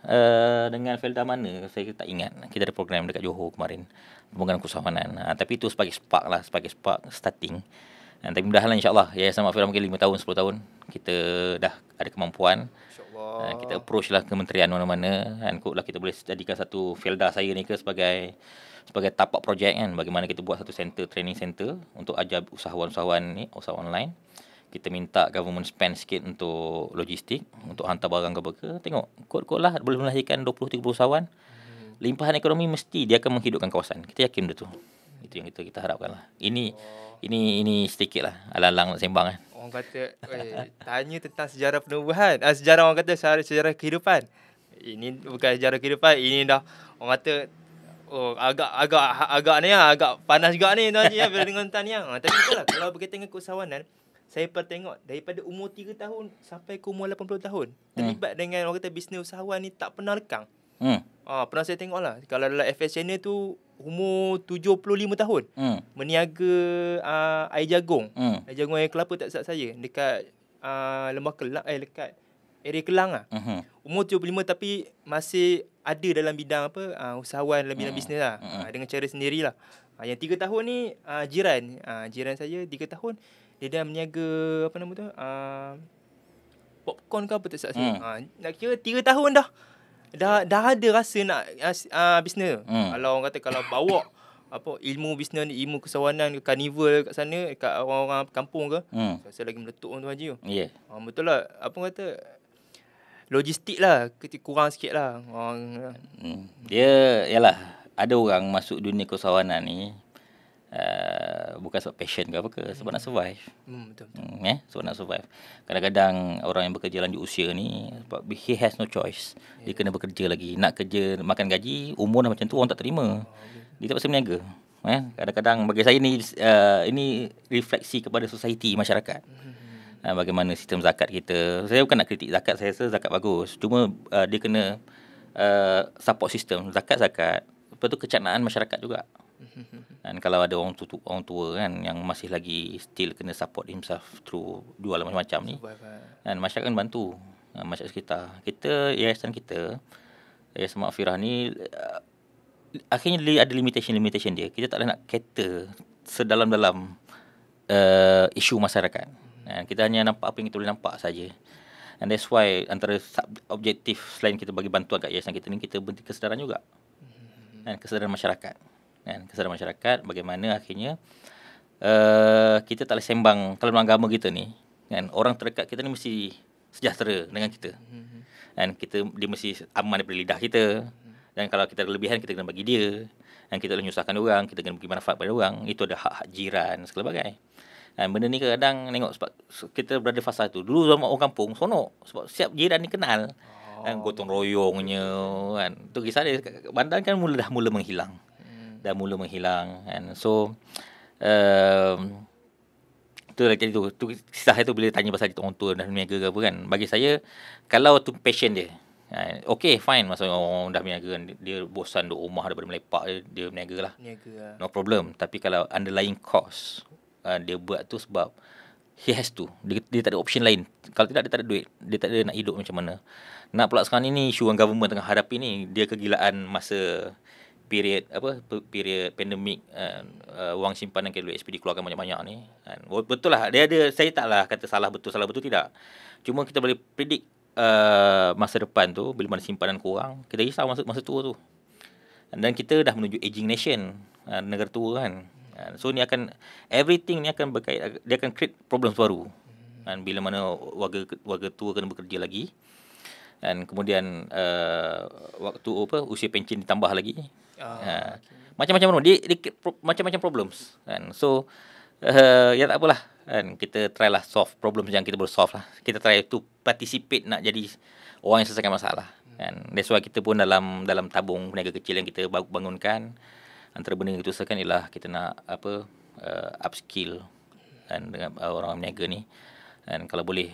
dengan Felda mana saya tak ingat. Kita ada program dekat Johor kemarin, pembangunan kesusahawanan. Tapi itu sebagai spark starting. Tapi mudah-mudahan insya-Allah Yayasan Mak Fira mungkin 5 tahun 10 tahun kita dah ada kemampuan. InsyaAllah kita approach lah kementerian mana-mana, dan kotlah kita boleh jadikan satu Felda saya ni sebagai tapak projek kan, bagaimana kita buat satu training center untuk ajar usahawan online. Kita minta government spend sikit untuk logistik, untuk hantar barang ke. Tengok, kot-kot lah boleh melahirkan 20-30 usahawan. Limpahan ekonomi mesti dia akan menghidupkan kawasan. Kita yakin betul. Itu yang kita harapkan lah. Ini sedikit lah, alang-alang nak sembang kan. Orang kata, tanya tentang sejarah penubuhan. Sejarah orang kata sejarah kehidupan. Ini bukan sejarah kehidupan, ini dah orang kata agak ni lah, agak panas juga ni tuan Haji bila dengan Tan yang. Tapi betul lah, kalau berkaitan dengan keusahawanan, saya pernah tengok daripada umur 3 tahun sampai ke umur 80 tahun terlibat dengan orang kata bisnes usahawan ni tak pernah lekang. Pernah saya tengok lah, kalau dalam FS Channel tu umur 75 tahun meniaga air jagung. Air jagung air kelapa tak silap saya dekat Lembah Kelang, dekat area Kelang lah. Umur 75 tapi masih ada dalam bidang usahawan dalam bidang bisnes lah. Dengan cara sendirilah. Yang 3 tahun ni jiran saya 3 tahun dia dah meniaga popcorn ke apa tak silap saya. Nak kira 3 tahun dah ada rasa nak bisnes. Kalau orang kata kalau bawa ilmu bisnes ni, ilmu keusahawanan ke karnival kat sana dekat orang-orang kampung ke, rasa lagi meletup Tuan Haji. Betul lah, kata logistik lah kurang sikit lah. Dia yalah, ada orang masuk dunia keusahawanan ni bukan sebab passion ke apa ke, sebab nak survive. Betul. Sebab nak survive. Kadang-kadang orang yang bekerja lanjut usia ni, he has no choice. Dia kena bekerja lagi. Nak kerja, makan gaji, umur dah macam tu orang tak terima. Dia terpaksa berniaga. Kadang-kadang bagi saya ni ini refleksi kepada society, masyarakat. Bagaimana sistem zakat kita. Saya bukan nak kritik zakat, saya rasa zakat bagus. Cuma dia kena support system. Zakat. Lepas tu kecanaan masyarakat juga. Dan kalau ada orang tua kan yang masih lagi still kena support himself through jual macam-macam ni, dan masyarakat kan bantu, masyarakat sekitar kita. Yayasan Mak Fira ni akhirnya dia ada limitation dia. Kita tak boleh nak cater sedalam-dalam isu masyarakat. Kita hanya nampak apa yang kita boleh nampak saja. And that's why antara objektif selain kita bagi bantuan kat yayasan kita ni, kita beri kesedaran juga. Kesedaran masyarakat. Kesedaran masyarakat bagaimana akhirnya kita tak boleh sembang kalau dalam agama kita ni, orang terdekat kita ni mesti sejahtera dengan kita. Dia mesti aman daripada lidah kita. Dan kalau kita ada kelebihan, kita kena bagi dia. Dan kita boleh menyusahkan orang, kita kena bagi manfaat pada orang. Itu ada hak-hak jiran, segala bagai. Benda ni kadang tengok sebab kita berada fasa tu. Dulu zaman orang kampung, sonok. Sebab siap jiran ni kenal. Gotong royongnya. Tu kisah dia. Bandar kan dah mula menghilang. So, tu kisah tu bila tanya pasal orang tua dah berniaga ke apa kan. Bagi saya, kalau tu passion dia, okay, fine. Maksudnya orang dah berniaga kan, dia bosan duduk rumah daripada melepak, dia berniaga lah. No problem. Tapi kalau underlying cause, dia buat tu sebab he has to. Dia tak ada option lain. Kalau tidak, dia tak ada duit. Dia tak ada nak hidup macam mana. Nak pula sekarang ni isu yang government tengah hadapi ni, dia kegilaan masa period pandemik, wang simpanan KWSP dikeluarkan banyak-banyak ni. Betul lah. Dia ada, saya taklah kata salah betul tidak. Cuma kita boleh predict masa depan tu, bila mana simpanan kurang, kita risau masa tua tu. Dan kita dah menuju aging nation, negara tua kan. So ni akan, everything ni akan berkait, dia akan create problems baru. Bila mana warga tua kena bekerja lagi, dan kemudian waktu usia pencen ditambah lagi. Macam-macam problem, dia macam-macam problems kan. So ya tak apalah kan, kita try lah solve problems yang kita boleh solve lah. Kita try to participate nak jadi orang yang selesaikan masalah kan. That's why kita pun dalam tabung peniaga kecil yang kita bangunkan, antara benda yang kita usahakan ialah kita nak upskill kan dengan orang peniaga ni. Dan kalau boleh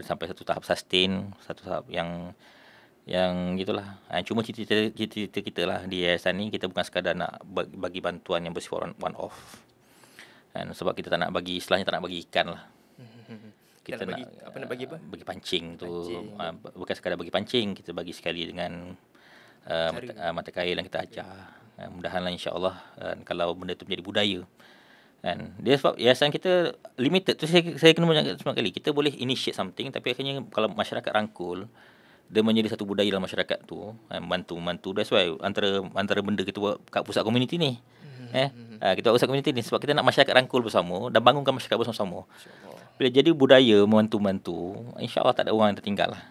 sampai satu tahap sustain, satu tahap yang gitulah. Cuma cita-cita kita lah di yayasan ni, kita bukan sekadar nak bagi bantuan yang bersifat one off. Sebab kita tak nak bagi, istilahnya tak nak bagi ikan lah. Kita nak bagi apa? Bagi pancing tu. Bukan sekadar bagi pancing, kita bagi sekali dengan mata kail yang kita ajar. Mudahanlah insya-Allah kalau benda tu menjadi budaya. Dia sebab yayasan kita limited tu, saya kena banyak kali. Kita boleh initiate something, tapi akhirnya kalau masyarakat rangkul, dia menjadi satu budaya dalam masyarakat tu, membantu. That's why antara benda kita buat kat pusat komuniti ni. Kita buat pusat komuniti ni sebab kita nak masyarakat rangkul bersama dan bangunkan masyarakat bersama-sama. Bila jadi budaya membantu, insya-Allah tak ada orang yang tertinggal lah.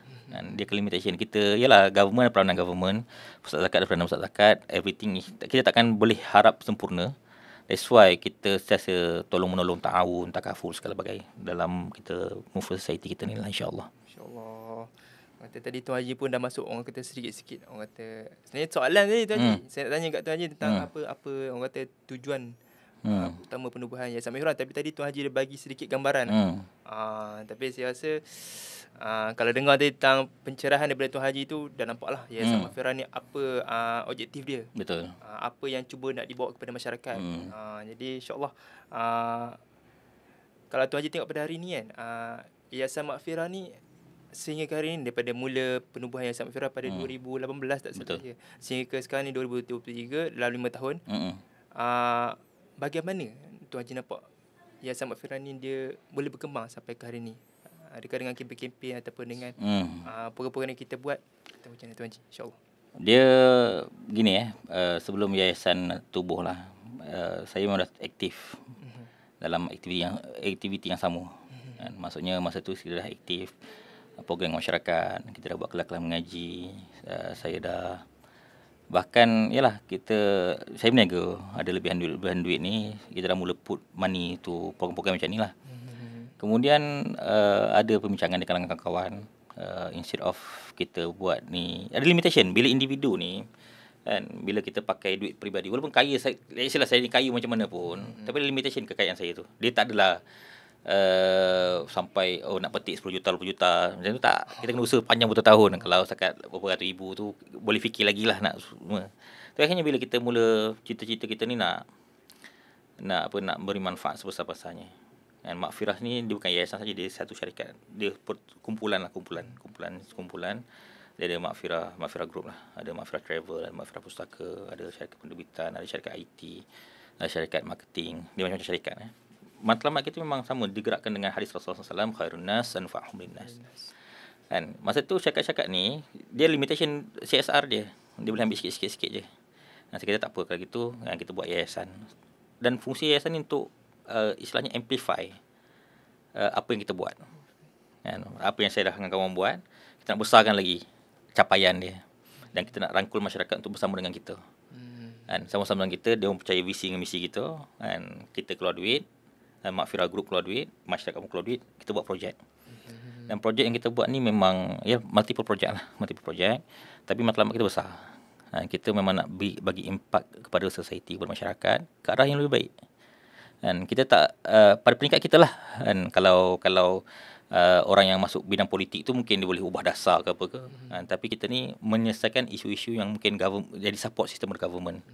Dia ke limitation kita ialah government, peranan government, pusat zakat, peranan pusat zakat, everything kita takkan boleh harap sempurna. That's why kita sentiasa tolong-menolong, ta'awun, takaful segala bagai dalam kita move society kita ni lah, insya-Allah. Insya-Allah. Kata tadi Tuan Haji pun dah masuk, orang kata sedikit-sikit. Orang kata sebenarnya soalan tadi Tuan Haji. Saya nak tanya kat Tuan Haji tentang apa orang kata tujuan utama penubuhan Yayasan Mahirah, tapi tadi Tuan Haji dah bagi sedikit gambaran. Tapi saya rasa kalau dengar tentang pencerahan daripada Tuan Haji tu, dah nampaklah Yayasan Mahirah ni apa objektif dia. Betul. Apa yang cuba nak dibawa kepada masyarakat. Jadi insya-Allah kalau Tuan Haji tengok pada hari ni kan, Yayasan Mahirah ni sehingga ke hari ini, daripada mula penubuhan Yayasan Mahirah pada 2018 tak salah saya, sehingga ke sekarang ni 2023, dalam 5 tahun. Bagaimana Tuan Haji nampak Yayasan Mahirah ni dia boleh berkembang sampai ke hari ni? Adakah dengan kempen-kempen ataupun dengan program-program yang kita buat, atau macam mana Tuan Haji, insya-Allah? Dia gini sebelum yayasan tubuh lah, saya memang dah aktif dalam aktiviti yang sama. Maksudnya masa tu saya dah aktif program masyarakat, kita dah buat kelas-kelas mengaji, saya dah bahkan saya berniaga, ada lebihan duit ni, kita dah mula put money tu program-program macam ni lah. Kemudian ada pembincangan di kalangan kawan-kawan, instead of kita buat ni, ada limitation bila individu ni kan, bila kita pakai duit peribadi, walaupun kaya saya ni kaya macam mana pun, tapi ada limitation kekayaan saya tu. Dia tak adalah sampai nak petik 10 juta 20 juta macam tu, tak. Kita kena usaha panjang bertahun. Kalau setakat beberapa ratus ribu tu boleh fikir lagi lah nak semua. Tapi akhirnya bila kita mula cita-cita kita ni nak beri manfaat sebesar-besarnya. Dan Mahfirah ni dia bukan yayasan saja, dia satu syarikat. Dia kumpulan. Dia ada Mahfirah Group lah. Ada Mahfirah Travel, ada Mahfirah Pustaka, ada syarikat penerbitan, ada syarikat IT, ada syarikat marketing. Dia macam-macam syarikat. matlamat kita memang sama, digerakkan dengan hadis Rasulullah SAW, khairun nas anfa'uhum linnas. Kan masa tu syarikat ni dia limitation CSR dia boleh ambil sikit-sikit je. Kita tak apa, kalau gitu kita buat yayasan. Dan fungsi yayasan ni untuk istilahnya amplify apa yang kita buat. Kan, apa yang saya dah dengan kawan buat, kita nak besarkan lagi capaian dia, dan kita nak rangkul masyarakat untuk bersama dengan kita. Kan, sama-sama dengan kita, dia percaya visi dengan misi kita. Kan, kita keluar duit, Mak Fira Group keluar duit, masyarakat pun keluar duit, kita buat projek. Dan projek yang kita buat ni memang multiple projek, tapi matlamat kita besar. Kita memang nak bagi impak kepada society, kepada masyarakat ke arah yang lebih baik. Dan kita tak pada peringkat kita lah. Dan kalau orang yang masuk bidang politik tu mungkin dia boleh ubah dasar ke apa ke. Tapi kita ni menyelesaikan isu-isu yang mungkin jadi support sistem government.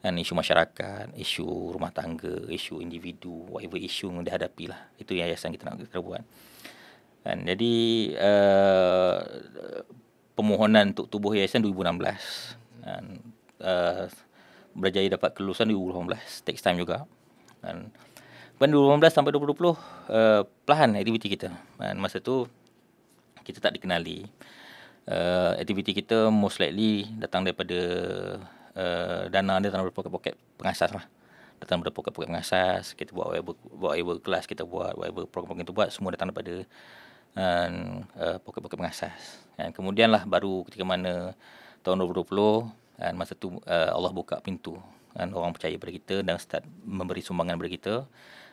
Dan isu masyarakat, isu rumah tangga, isu individu, whatever isu yang dihadapi lah. Itu yayasan kita nak buat. Dan jadi permohonan untuk tubuh yayasan 2016 dan berjaya dapat kelulusan 2018, takes time juga. Dan 2018 sampai 2020 perlahan aktiviti kita. Dan masa tu kita tak dikenali. Aktiviti kita most likely datang daripada dana dia datang daripada poket-poket pengasas lah. Datang daripada poket-poket pengasas. Kita buat whatever kelas kita buat, whatever program kita buat, semua datang daripada poket-poket pengasas. Dan kemudian lah baru ketika mana tahun 2020, dan masa tu Allah buka pintu, dan orang percaya pada kita dan start memberi sumbangan kepada kita,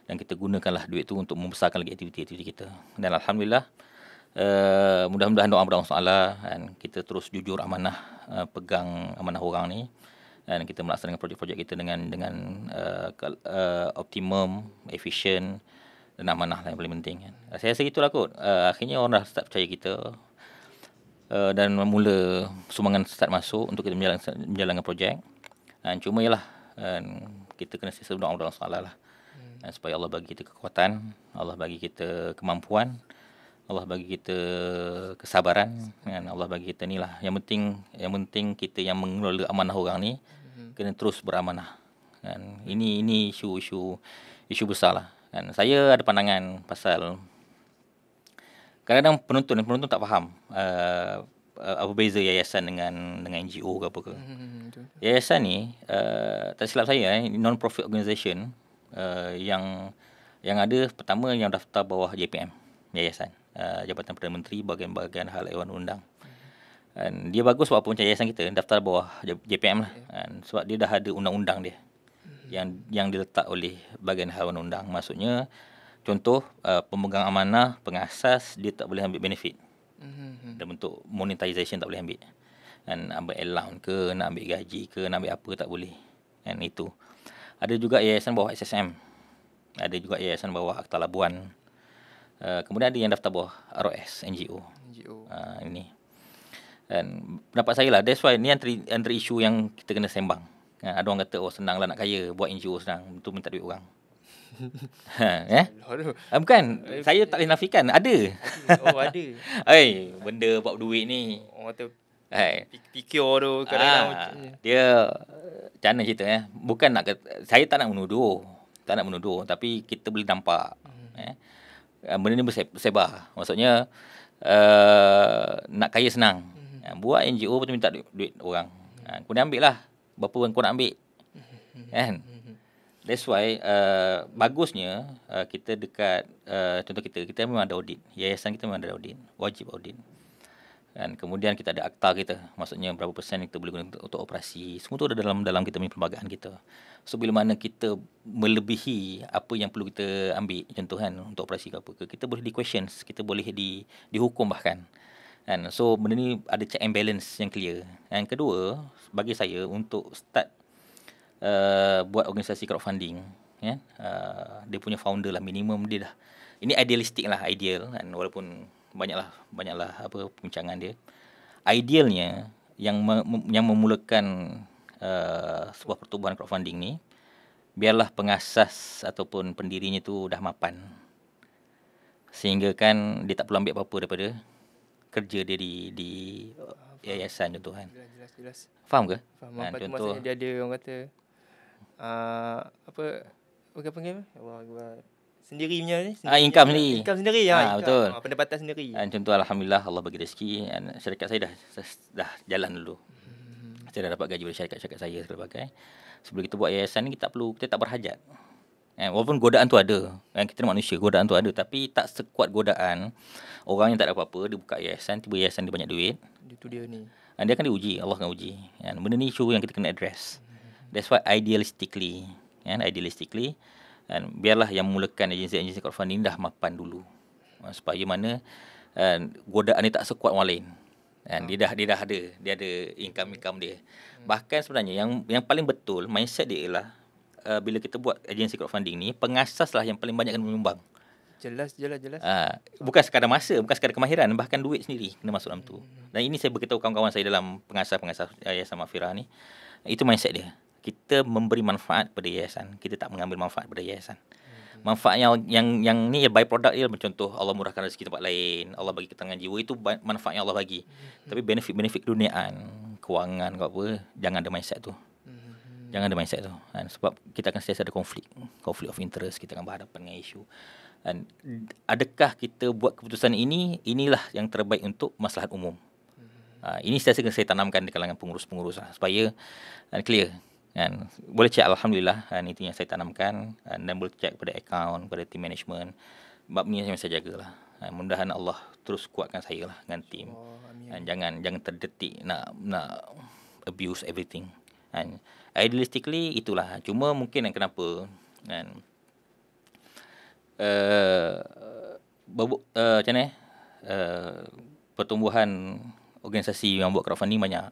dan kita gunakanlah duit tu untuk membesarkan lagi aktiviti-aktiviti kita. Dan alhamdulillah, mudah-mudahan doa Allah SWT, dan kita terus jujur amanah, pegang amanah orang ni, dan kita melaksanakan projek-projek kita dengan optimum, efisien dan amanah lah yang paling penting. Saya rasa itulah kot. Akhirnya orang dah start percaya kita, dan mula sumbangan start masuk untuk kita menjalankan projek. Dan cuma ialah kita kena sentiasa berdoa kepada Allah SWT lah. Dan supaya Allah bagi kita kekuatan, Allah bagi kita kemampuan, Allah bagi kita kesabaran, dan Allah bagi kita ni lah. Yang penting kita yang mengelola amanah orang ni kena terus beramanah. Dan ini isu besar lah. Dan saya ada pandangan pasal kadang-kadang penonton tak faham apa beza yayasan dengan NGO ke apa ke. Yayasan ni tak silap saya non-profit organisation yang ada pertama yang daftar bawah JPM, yayasan Jabatan Perdana Menteri Bahagian Hal Ehwal Undang. Dan dia bagus sebab apa macam yayasan kita daftar bawah JPM lah. Dan sebab dia dah ada undang-undang dia yang diletak oleh Bahagian Hal Ehwal Undang. Maksudnya contoh pemegang amanah, pengasas, dia tak boleh ambil benefit. Dalam bentuk monetization tak boleh ambil. Dan ambil allowance ke, nak ambil gaji ke, nak ambil apa tak boleh. Dan itu. Ada juga yayasan bawah SSM. Ada juga yayasan bawah Akta Labuan. Kemudian ada yang daftar bawah ROS, NGO. Ini. Dan pendapat saya lah, that's why ni antara isu yang kita kena sembang. Ada orang kata, senang lah nak kaya, buat NGO senang, itu minta duit orang. Bukan, saya tak boleh nafikan, ada. Oh, ada. Benda buat duit ni. Orang kata pikir tu kadang-kadang dia macam mana cerita bukan nak saya tak nak menuduh, tapi kita boleh nampak benda ni bersebar. Maksudnya nak kaya senang. Buat NGO pun minta duit orang. Kau ambil lah berapa yang kau nak ambil. Kan? That's why bagusnya kita dekat contoh kita memang ada audit. Yayasan kita memang ada audit, wajib audit. Dan kemudian kita ada akta kita, maksudnya berapa persen kita boleh guna untuk operasi. Semua tu ada dalam kita punya perlembagaan kita. So bila mana kita melebihi apa yang perlu kita ambil, contoh kan untuk operasi ke apa ke, kita boleh di-questions, kita boleh dihukum bahkan. And so benda ni ada check and balance yang clear. Dan kedua, bagi saya untuk start buat organisasi crowdfunding, dia punya founder lah, minimum dia dah, ini idealistik lah, ideal kan, walaupun banyaklah apa perbincangan dia. Idealnya yang memulakan sebuah pertubuhan crowdfunding ni, biarlah pengasas ataupun pendirinya tu dah mapan, sehingga kan dia tak perlu ambil apa-apa daripada kerja dia di yayasan contoh kan. Jelas. Faham ke? Faham. Contoh dia ada orang kata apa panggil? Allah sendiri punya ni. Income sendiri. Income sendiri Betul. Pendapatan sendiri. Contoh alhamdulillah Allah bagi rezeki, syarikat saya dah jalan dulu. Saya dah dapat gaji dari syarikat saya sebagainya. Sebelum kita buat yayasan ni kita tak berhajat. Walaupun godaan tu ada. Kita ni manusia, godaan tu ada, tapi tak sekuat godaan orang yang tak ada apa-apa, dia buka yayasan, tiba yayasan dia banyak duit. Itu dia ni. Dia akan diuji, Allah akan uji. Benda ni isu yang kita kena address. That's why idealistically, biarlah yang memulakan agensi crowdfunding dah mapan dulu. Supaya mana godaan ni tak sekuat orang lain. Dia ada income dia. Bahkan sebenarnya yang paling betul mindset dia ialah bila kita buat agensi crowdfunding ni, pengasas lah yang paling banyak kena menyumbang. Jelas. Bukan sekadar masa, bukan sekadar kemahiran, bahkan duit sendiri kena masuk dalam tu. Dan ini saya beritahu kawan-kawan saya dalam pengasas Yayasan Mahfirah ni. Itu mindset dia. Kita memberi manfaat pada yayasan, kita tak mengambil manfaat pada yayasan. Manfaat yang ni by product dia, contoh Allah murahkan rezeki tempat lain, Allah bagi ketenangan jiwa, itu manfaat yang Allah bagi. Tapi benefit keduniaan, kewangan ke apa, jangan ada mindset tu. Jangan ada mindset tu. Sebab kita akan sentiasa ada konflik of interest, kita akan berhadapan dengan isu. Dan adakah kita buat keputusan inilah yang terbaik untuk maslahat umum. Ini saya tanamkan di kalangan pengurus-pengurus supaya clear. Boleh cek alhamdulillah, itu yang saya tanamkan, dan boleh cek pada akaun, pada team management. Bab ni yang saya jagalah. Mudah-mudahan Allah terus kuatkan saya lah dengan team. Jangan terdetik nak abuse everything. Idealistically itulah. Cuma mungkin kenapa macam ni, pertumbuhan organisasi yang buat crowdfunding banyak,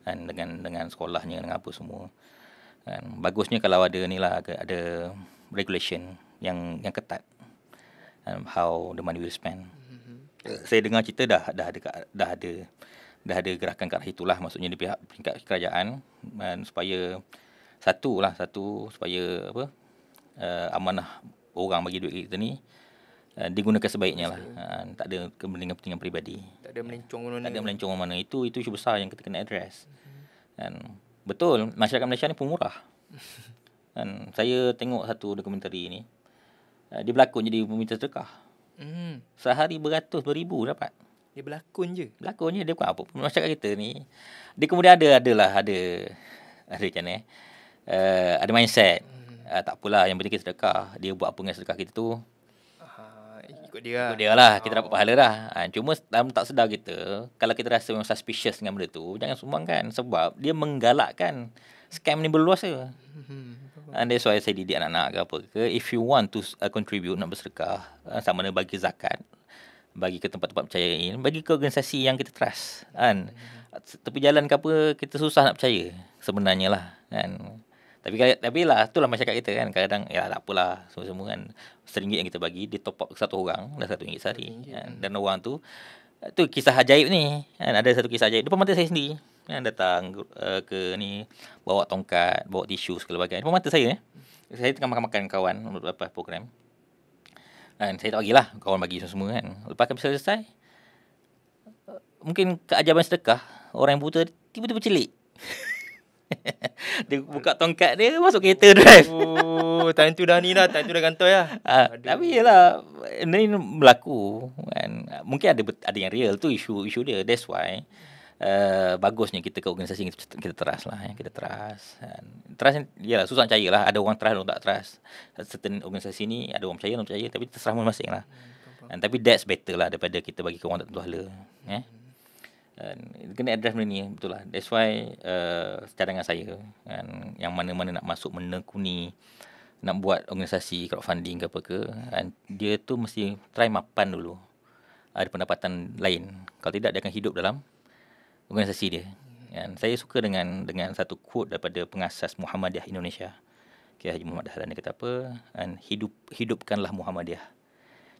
dengan sekolahnya, dengan apa semua. Bagusnya kalau ada regulation yang ketat, how the money will spend. Saya dengar cerita dah ada gerakan ke arah itulah, maksudnya di pihak peringkat kerajaan, supaya satu supaya amanah orang bagi duit kita ni digunakan sebaiknya lah. Tak ada kepentingan peribadi. Tak ada melencong mana. Itu isu besar yang kita kena address. Betul, masyarakat Malaysia ni pemurah. Saya tengok satu dokumentari ni, dia berlakon jadi peminta sedekah. Sehari beratus beribu dapat. Dia berlakon je. Dia bukan apa pun. Masyarakat kita ni, dia kemudian ada macam ni, ada mindset. Tak apalah, yang penting kita sedekah. Dia buat apa dengan sedekah kita tu, ikut dia lah. Kita dapat pahala dah. Cuma dalam tak sedar kita, kalau kita rasa memang suspicious dengan benda tu, jangan sumbangkan. Sebab dia menggalakkan scam ni berluasa. That's why saya didik anak-anak ke apa ke, if you want to contribute, nak bersedekah, sama ada bagi zakat, bagi ke tempat-tempat percaya ini, bagi ke organisasi yang kita trust. Tepi jalan ke apa, kita susah nak percaya sebenarnya lah. Tapi lah, itulah masyarakat kita kan. Kadang tak apalah, semua kan, RM1 yang kita bagi, dia top up satu orang dah RM1 sehari. Dan orang tu kisah ajaib ni. Ada satu kisah ajaib depan mata saya sendiri. Datang ke ni, bawa tongkat, bawa tisu segala bagai depan mata saya. Saya tengah makan-makan kawan beberapa program. Saya tak bagilah, kawan bagi semua kan. Lepas selesai, mungkin keajaban sedekah, orang yang buta tiba-tiba celik. Dia buka tongkat dia, masuk kereta drive. Time tu dah gantoi lah. Tapi yelah, ini berlaku kan. Mungkin ada yang real tu, isu dia. That's why bagusnya kita ke organisasi kita trust lah. Kita trust. Trust yalah, susah percaya lah. Ada orang trust, orang tak trust. Certain organisasi ni ada orang percaya, orang percaya, tapi terserah masing-masing lah. Tapi that's better lah daripada kita bagi ke orang tak tentu hala. Kena address benda ni, betul lah. That's why cadangan saya, yang mana-mana nak masuk menekuni, nak buat organisasi crowdfunding ke apa ke, dia tu mesti try mapan dulu, ada pendapatan lain. Kalau tidak, dia akan hidup dalam organisasi dia. Saya suka dengan satu quote daripada pengasas Muhammadiyah Indonesia, Haji Muhammad Dahlan. Dia kata apa, hidupkanlah Muhammadiyah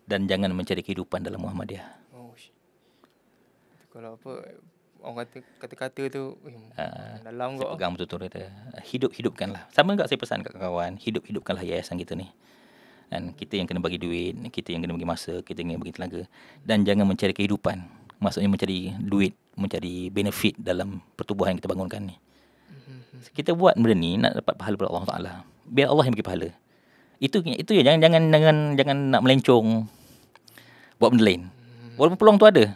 dan jangan mencari kehidupan dalam Muhammadiyah. Kalau orang kata-kata tu dalam saya pegang betul-betul kata, hidupkanlah. Sama juga saya pesan kat kawan, hidupkanlah yayasan kita ni. Dan kita yang kena bagi duit, kita yang kena bagi masa, kita yang kena bagi tenaga, dan jangan mencari kehidupan. Maksudnya mencari duit, mencari benefit dalam pertubuhan yang kita bangunkan ni. Kita buat benda ni nak dapat pahala daripada Allah Taala. Biar Allah yang bagi pahala. Itu ya, jangan nak melencong buat benda lain. Walaupun peluang tu ada,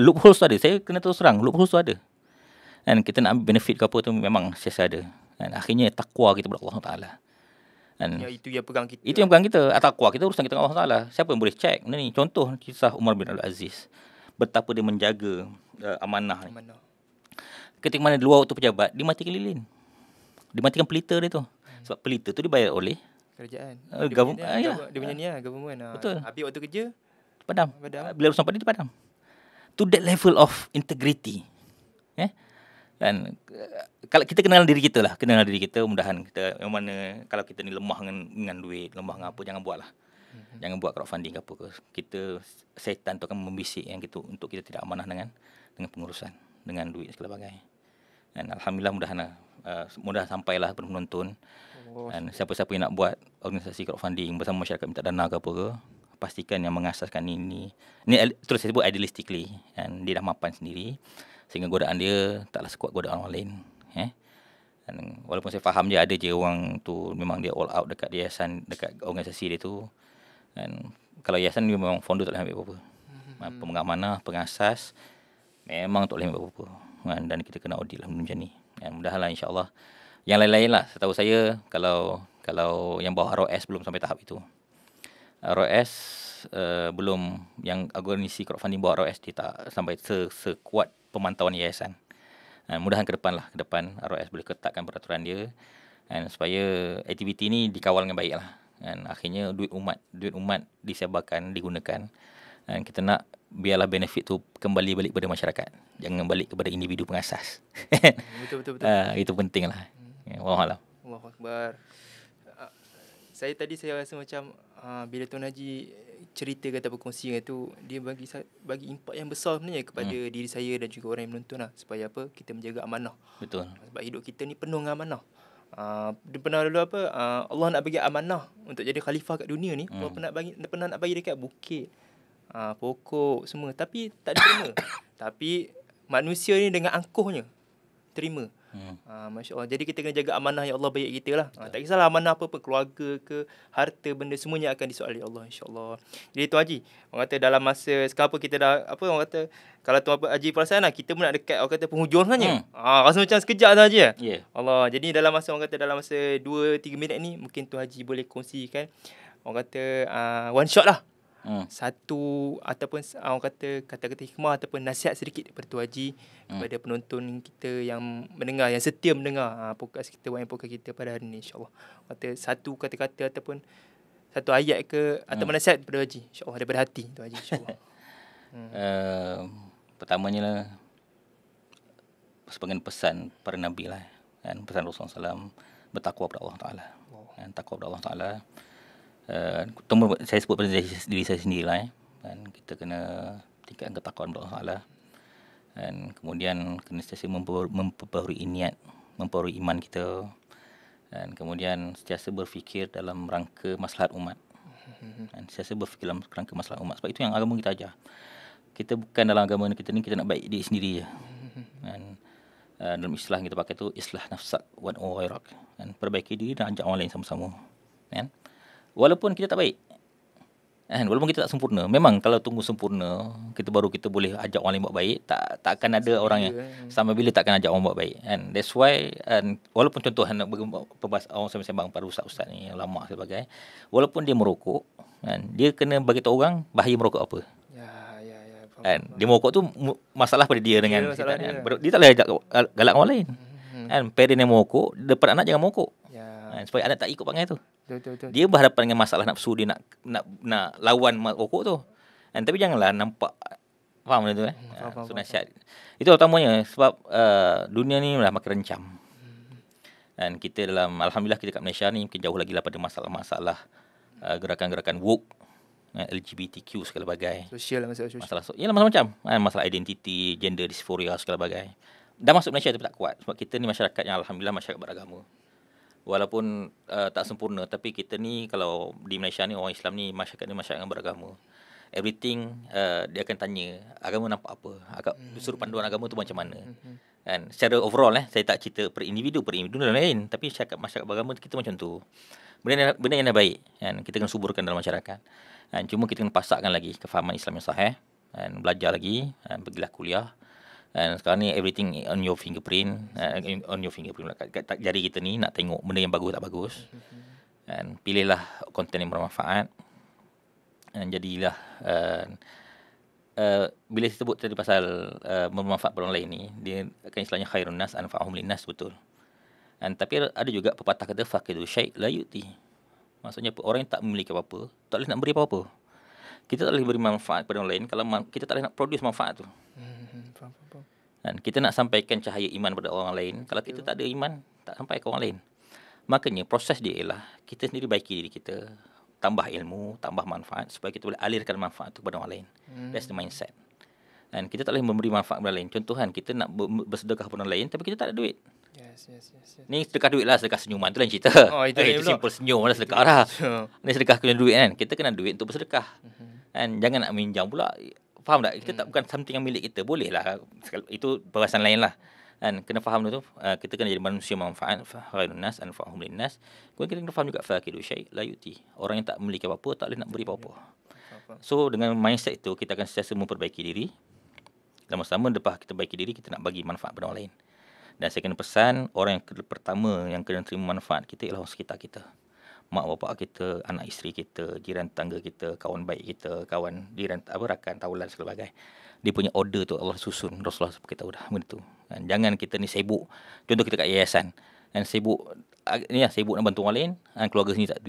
loopholes tu ada. Saya kena terus terang, loopholes tu ada. Dan kita nak ambil benefit ke apa tu memang siasa ada. Dan akhirnya takwa kita kepada Allah Taala. Dan Itu yang pegang kita. itu yang bukan kita. Takwa kita urusan kita dengan Allah Taala. Siapa yang boleh check benda ni? Contoh kisah Umar bin Abdul Aziz. Betapa dia menjaga amanah ni. Mana? Ketika mana di luar waktu pejabat, dia matikan lilin. Dia matikan pelita dia tu. Sebab pelita tu dibayar oleh Kerajaan. Dia punya ni lah, government. Betul. Habis waktu kerja, padam. Padam. Bila urusan pada dia padam. To that level of integrity. Dan kalau kita kenal diri kita lah, mudahan kita yang mana kalau kita ni lemah dengan duit, lemah dengan apa, jangan buat lah. Jangan buat crowdfunding ke apa ke. Kita, setan tu akan membisik yang kita untuk kita tidak amanah dengan pengurusan, dengan duit segala bagai. Dan alhamdulillah mudah sampailah penonton. Dan siapa-siapa yang nak buat organisasi crowdfunding bersama masyarakat minta dana ke apa ke, pastikan yang mengasaskan ini terus saya sebut idealistically, dan dia dah mapan sendiri sehingga godaan dia taklah sekuat godaan orang lain. Dan walaupun saya faham je ada je orang tu memang dia all out dekat yayasan, dekat organisasi dia tu. Dan kalau yayasan dia memang founder tak boleh ambil apa-apa. Pemegang amanah, pengasas memang tak boleh ambil apa-apa. Dan kita kena audit lah macam ni. Dan mudah-mudahan insya-Allah yang lain-lain lah. Setahu saya kalau yang bawah ROS belum sampai tahap itu. ROS belum, yang organisasi crowdfunding bawah ROS dia tak sampai sekuat pemantauan yayasan. Mudahan ke depan ROS boleh ketatkan peraturan dia, dan supaya aktiviti ni dikawal dengan baik lah. Dan akhirnya duit umat disebarkan, digunakan. Dan kita nak biarlah benefit tu kembali balik kepada masyarakat, jangan balik kepada individu pengasas. Betul. Itu penting lah. Wallahualam. Allahu Akbar. Saya rasa macam bila Tuan Haji cerita kata berkongsi tu, dia bagi impak yang besar sebenarnya kepada diri saya dan juga orang yang menonton lah, supaya apa, kita menjaga amanah. Betul. Sebab hidup kita ni penuh dengan amanah. Dia pernah dulu Allah nak bagi amanah untuk jadi khalifah kat dunia ni. Allah pernah nak bagi dekat bukit, pokok semua, tapi tak diterima. Tapi manusia ni dengan angkuhnya terima. Masya Allah. Jadi kita kena jaga amanah yang Allah bagi kita lah. Tak kisahlah amanah apa-apa, keluarga ke, harta, benda semuanya akan disoali Allah, insya-Allah. Jadi Tuan Haji, orang kata dalam masa sekarang kita dah orang kata, kalau Tuan Haji perasan lah, kita pun nak dekat orang kata penghujung sebenarnya. Rasa macam sekejap Tuan Haji. Yeah. Allah. Jadi dalam masa 2-3 minit ni, mungkin Tuan Haji boleh kongsikan orang kata one shot lah. Satu ataupun orang kata kata-kata hikmah ataupun nasihat sedikit daripada Tuan Haji kepada penonton kita yang mendengar, yang setia mendengar podcast kita, podcast kita pada hari ini, insya-Allah. Kata satu kata-kata ataupun satu ayat ke atau nasihat daripada Haji, insya-Allah, daripada hati Tuan Haji, insya-Allah. Pertamanya lah, sebagai pesan para nabi lah, dan pesan Rasulullah SAW, bertakwa kepada Allah Taala. Dan takwa kepada Allah Taala, saya sebut pada diri saya sendiri lah, dan kita kena tingkatkan ketakwaan kepada Allah Taala, dan kemudian kena sentiasa memperbarui niat, memperbarui iman kita, dan kemudian sentiasa berfikir dalam rangka maslahat umat, dan sentiasa berfikir dalam rangka maslahat umat. Sebab itu yang agama kita ajar. Kita bukan dalam agama kita ni kita nak baik diri sendiri je. Dan dalam istilah yang kita pakai tu islah nafsak wa ghairak, dan perbaiki diri dan ajak orang lain sama-sama. Kan? Walaupun kita tak baik, walaupun kita tak sempurna. Memang kalau tunggu sempurna kita boleh ajak orang lain buat baik, tak akan ada orang yang sampai bila tak akan ajak orang buat baik. And that's why, walaupun contoh nak orang sembang para ustaz-ustaz ni yang lama sebagai, walaupun dia merokok, dia kena bagi tahu orang bahaya merokok apa. Dia merokok tu masalah pada dia dengan kita, dia tak boleh ajak galak orang lain. Parent yang merokok depan anak jangan merokok. Supaya anak tak ikut perangai tu. Betul. Dia berhadapan dengan masalah nafsu dia nak lawan rokok tu. Tapi janganlah nampak, faham tu so nasihat. Itu utamanya sebab dunia ni dah makin rencam. Dan kita alhamdulillah kita kat Malaysia ni mungkin jauh lagi lah pada masalah-masalah gerakan-gerakan woke, LGBTQ segala bagai. Sosial, masalah sosial. Yalah, macam-macam. Masalah identiti, gender dysphoria segala bagai. Dah masuk Malaysia tapi tak kuat. Sebab kita ni masyarakat yang alhamdulillah masyarakat beragama. Walaupun tak sempurna, tapi kita ni kalau di Malaysia ni, orang Islam ni, masyarakat ni masyarakat yang beragama. Everything dia akan tanya agama nampak apa, sudut panduan agama tu macam mana. Dan secara overall saya tak cerita per individu dan lain, tapi masyarakat beragama kita macam tu. benda yang dah baik kan, kita kena suburkan dalam masyarakat. Dan cuma kita kena pasakkan lagi kefahaman Islam yang sahih, dan belajar lagi, dan pergilah kuliah. Dan sekarang ni everything on your fingerprint, on your fingerprint kat jari kita ni, nak tengok benda yang bagus tak bagus. Dan pilihlah konten yang bermanfaat. Dan jadilah bila disebut tadi pasal bermanfaat pada orang lain ni, dia akan istilahnya khairun nas anfa'uhum linnas, betul. Dan tapi ada juga pepatah kata faqidu syai' la yu'ti. Maksudnya orang yang tak memiliki apa-apa, tak boleh nak beri apa-apa. Kita tak boleh beri manfaat pada orang lain kalau kita tak boleh nak produce manfaat tu. Dan kita nak sampaikan cahaya iman pada orang lain, kalau kita tak ada iman, tak sampai ke orang lain. Makanya proses dia ialah kita sendiri baiki diri kita, tambah ilmu, tambah manfaat supaya kita boleh alirkan manfaat tu kepada orang lain. That's the mindset. Dan kita tak boleh memberi manfaat kepada orang lain. Contoh kan, kita nak bersedekah kepada orang lain tapi kita tak ada duit. Yes. Ni sedekah duit lah, sedekah senyuman tu lain cerita. Itu simple senyum lah sedekah lah. Ni sedekah kena duit kan. Kita kena duit untuk bersedekah. Kan jangan nak minjam pula. Faham tak? Kita tak bukan something yang milik kita. Boleh lah. Itu perasaan lain lah. Kan kena faham tu, kita kena jadi manusia manfaat, khairun nas anfa'uhum linnas. Kemudian kita kena faham juga faqidu syai' la yu'ti. Orang yang tak memiliki apa-apa tak boleh nak beri apa-apa. So dengan mindset itu kita akan sentiasa memperbaiki diri. Sama-sama lepas kita baiki diri, kita nak bagi manfaat pada orang lain. Dan saya kena pesan, orang yang pertama yang kena terima manfaat kita ialah orang sekitar kita. Mak bapak kita, anak isteri kita, jiran tangga kita, kawan baik kita, kawan jiran rakan taulan segala bagai. Dia punya order tu Allah susun. Rasulullah beritahu dah benda tu. Dan jangan kita ni sibuk. Contoh kita kat yayasan. Dan sibuk nak bantu orang lain, keluarga sini tak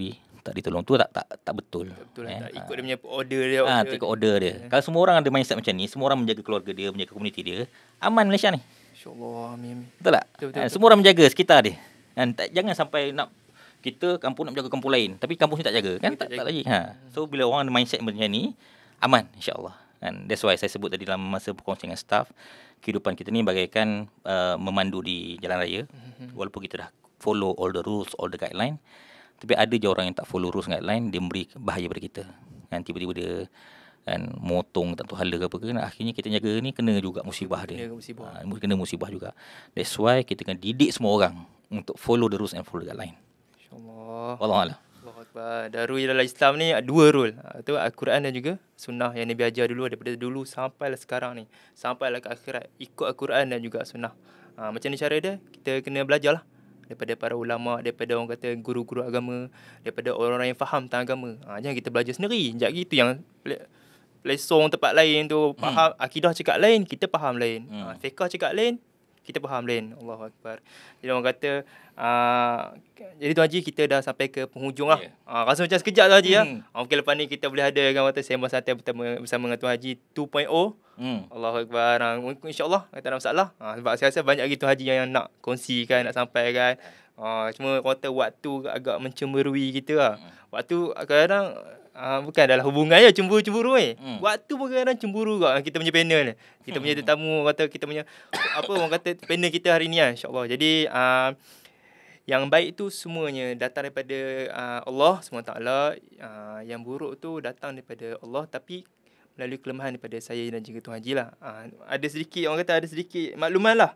ditolong. Tu tak betul. Betul tak ikut dia punya order dia. Tak ikut order dia. Kalau semua orang ada mindset macam ni, semua orang menjaga keluarga dia, menjaga komuniti dia, aman Malaysia ni. InsyaAllah, amin. Betul tak? Betul. Semua orang menjaga sekitar dia. Dan jangan sampai nak kita kampung nak menjaga kampung lain, tapi kampung ni tak jaga. Kan tak lagi. So bila orang ada mindset macam ni, aman insya-Allah. And that's why saya sebut tadi dalam masa perkongsian dengan staff, kehidupan kita ni bagaikan memandu di jalan raya. Walaupun kita dah follow all the rules, all the guideline, tapi ada je orang yang tak follow rules guideline, dia memberi bahaya pada kita. Dan tiba-tiba dia motong tak tahu hala ke apa ke, akhirnya kita jaga ni kena juga musibah dia. Kena musibah juga. That's why kita kena didik semua orang untuk follow the rules and follow the guideline. InsyaAllah. Wallahualam. Darul dalam Islam ni dua rule. Itu Al-Quran dan juga sunnah yang Nabi ajar dulu, daripada dulu sampailah sekarang ni. Sampailah ke akhirat. Ikut Al-Quran dan juga sunnah. Macam ni cara dia, kita kena belajar lah. Daripada para ulama', daripada orang kata guru-guru agama, daripada orang-orang yang faham tentang agama. Jangan kita belajar sendiri. Sekejap gitu yang lesong tempat lain tu faham, akidah cakap lain, kita faham lain. Fiqh cakap lain, kita faham lain. Allahu Akbar. Jadi orang kata jadi Tuan Haji, kita dah sampai ke penghujung lah. Rasa macam sekejap Tuan Haji lah. Mungkin lepas ni kita boleh ada kan kata sembang santai bersama dengan Tuan Haji 2.0. Allahu Akbar. InsyaAllah tak ada masalah. Sebab saya rasa banyak lagi Tuan Haji yang nak kongsikan, nak sampaikan. Cuma kata waktu agak mencemburui kita lah. Waktu kadang-kadang bukan adalah hubungan je cemburu waktu pun kadang cemburu kat kita punya panel ni. Kita punya tetamu kata kita punya orang kata panel kita hari ni lah, insya-Allah. Jadi yang baik tu semuanya datang daripada Allah SWT. Yang buruk tu datang daripada Allah tapi melalui kelemahan daripada saya dan juga Tuan Haji lah. Ada sedikit orang kata ada sedikit makluman lah.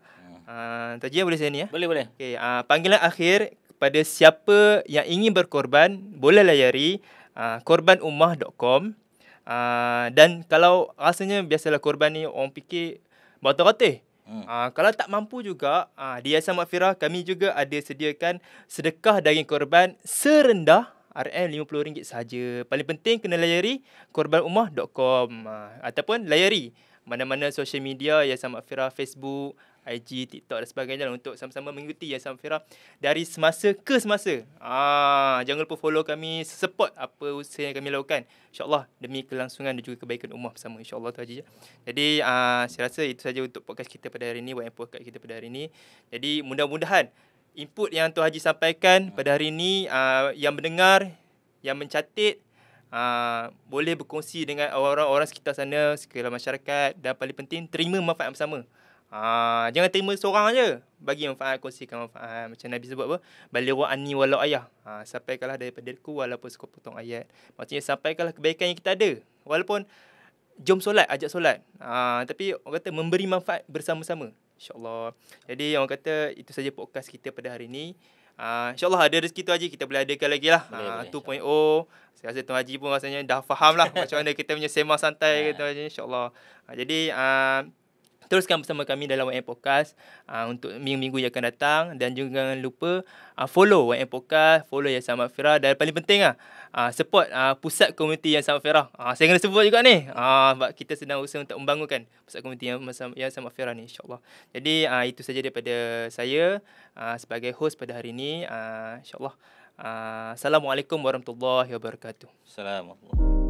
Tuan Haji boleh saya ni ya? Boleh. Okay, panggilan akhir kepada siapa yang ingin berkorban boleh layari korbanummah.com. Dan kalau rasanya biasalah korban ni orang fikir beratus-ratus. Kalau tak mampu juga, di Yayasan Maghfirah kami juga ada sediakan sedekah daging korban serendah RM50 saja. Paling penting kena layari korbanummah.com ataupun layari mana-mana social media Yayasan Maghfirah, Facebook, IG, TikTok dan sebagainya untuk sama-sama mengikuti Yayasan Maghfirah dari semasa ke semasa. Jangan lupa follow kami, support apa usaha yang kami lakukan. InsyaAllah demi kelangsungan dan juga kebaikan ummah bersama. InsyaAllah Tuan Haji. Jadi saya rasa itu saja untuk podcast kita pada hari ini, podcast kita pada hari ini. Jadi mudah-mudahan input yang Tuan Haji sampaikan pada hari ini, yang mendengar, yang mencatat, boleh berkongsi dengan orang-orang sekitar sana, sekitar masyarakat, dan paling penting terima manfaat bersama. Jangan terima seorang aja, bagi manfaat, kongsikan manfaat. Macam Nabi sebut apa? Balighu anni walau ayah. Sampaikanlah daripada aku walaupun sekepotong ayat. Maksudnya sampaikanlah kebaikan yang kita ada. Walaupun jom solat, ajak solat. Tapi orang kata memberi manfaat bersama-sama. InsyaAllah. Jadi orang kata itu saja podcast kita pada hari ini. InsyaAllah ada rezeki tu Haji, kita boleh adakan lagi lah. Boleh, 2.0. Saya rasa Tuan Haji pun rasanya dah faham lah macam mana kita punya sembang santai Tuan Haji, insyaAllah. Jadi teruskan bersama kami dalam YM Podcast untuk minggu-minggu yang akan datang, dan juga jangan lupa follow YM Podcast, follow Yayasan Maghfirah, dan paling penting support pusat komuniti Yayasan Maghfirah. Saya kena sebut juga ni sebab kita sedang usaha untuk membangunkan pusat komuniti Yayasan Maghfirah ni, insyaAllah. Jadi itu saja daripada saya sebagai host pada hari ini, insyaAllah. Assalamualaikum warahmatullahi wabarakatuh. Assalamualaikum.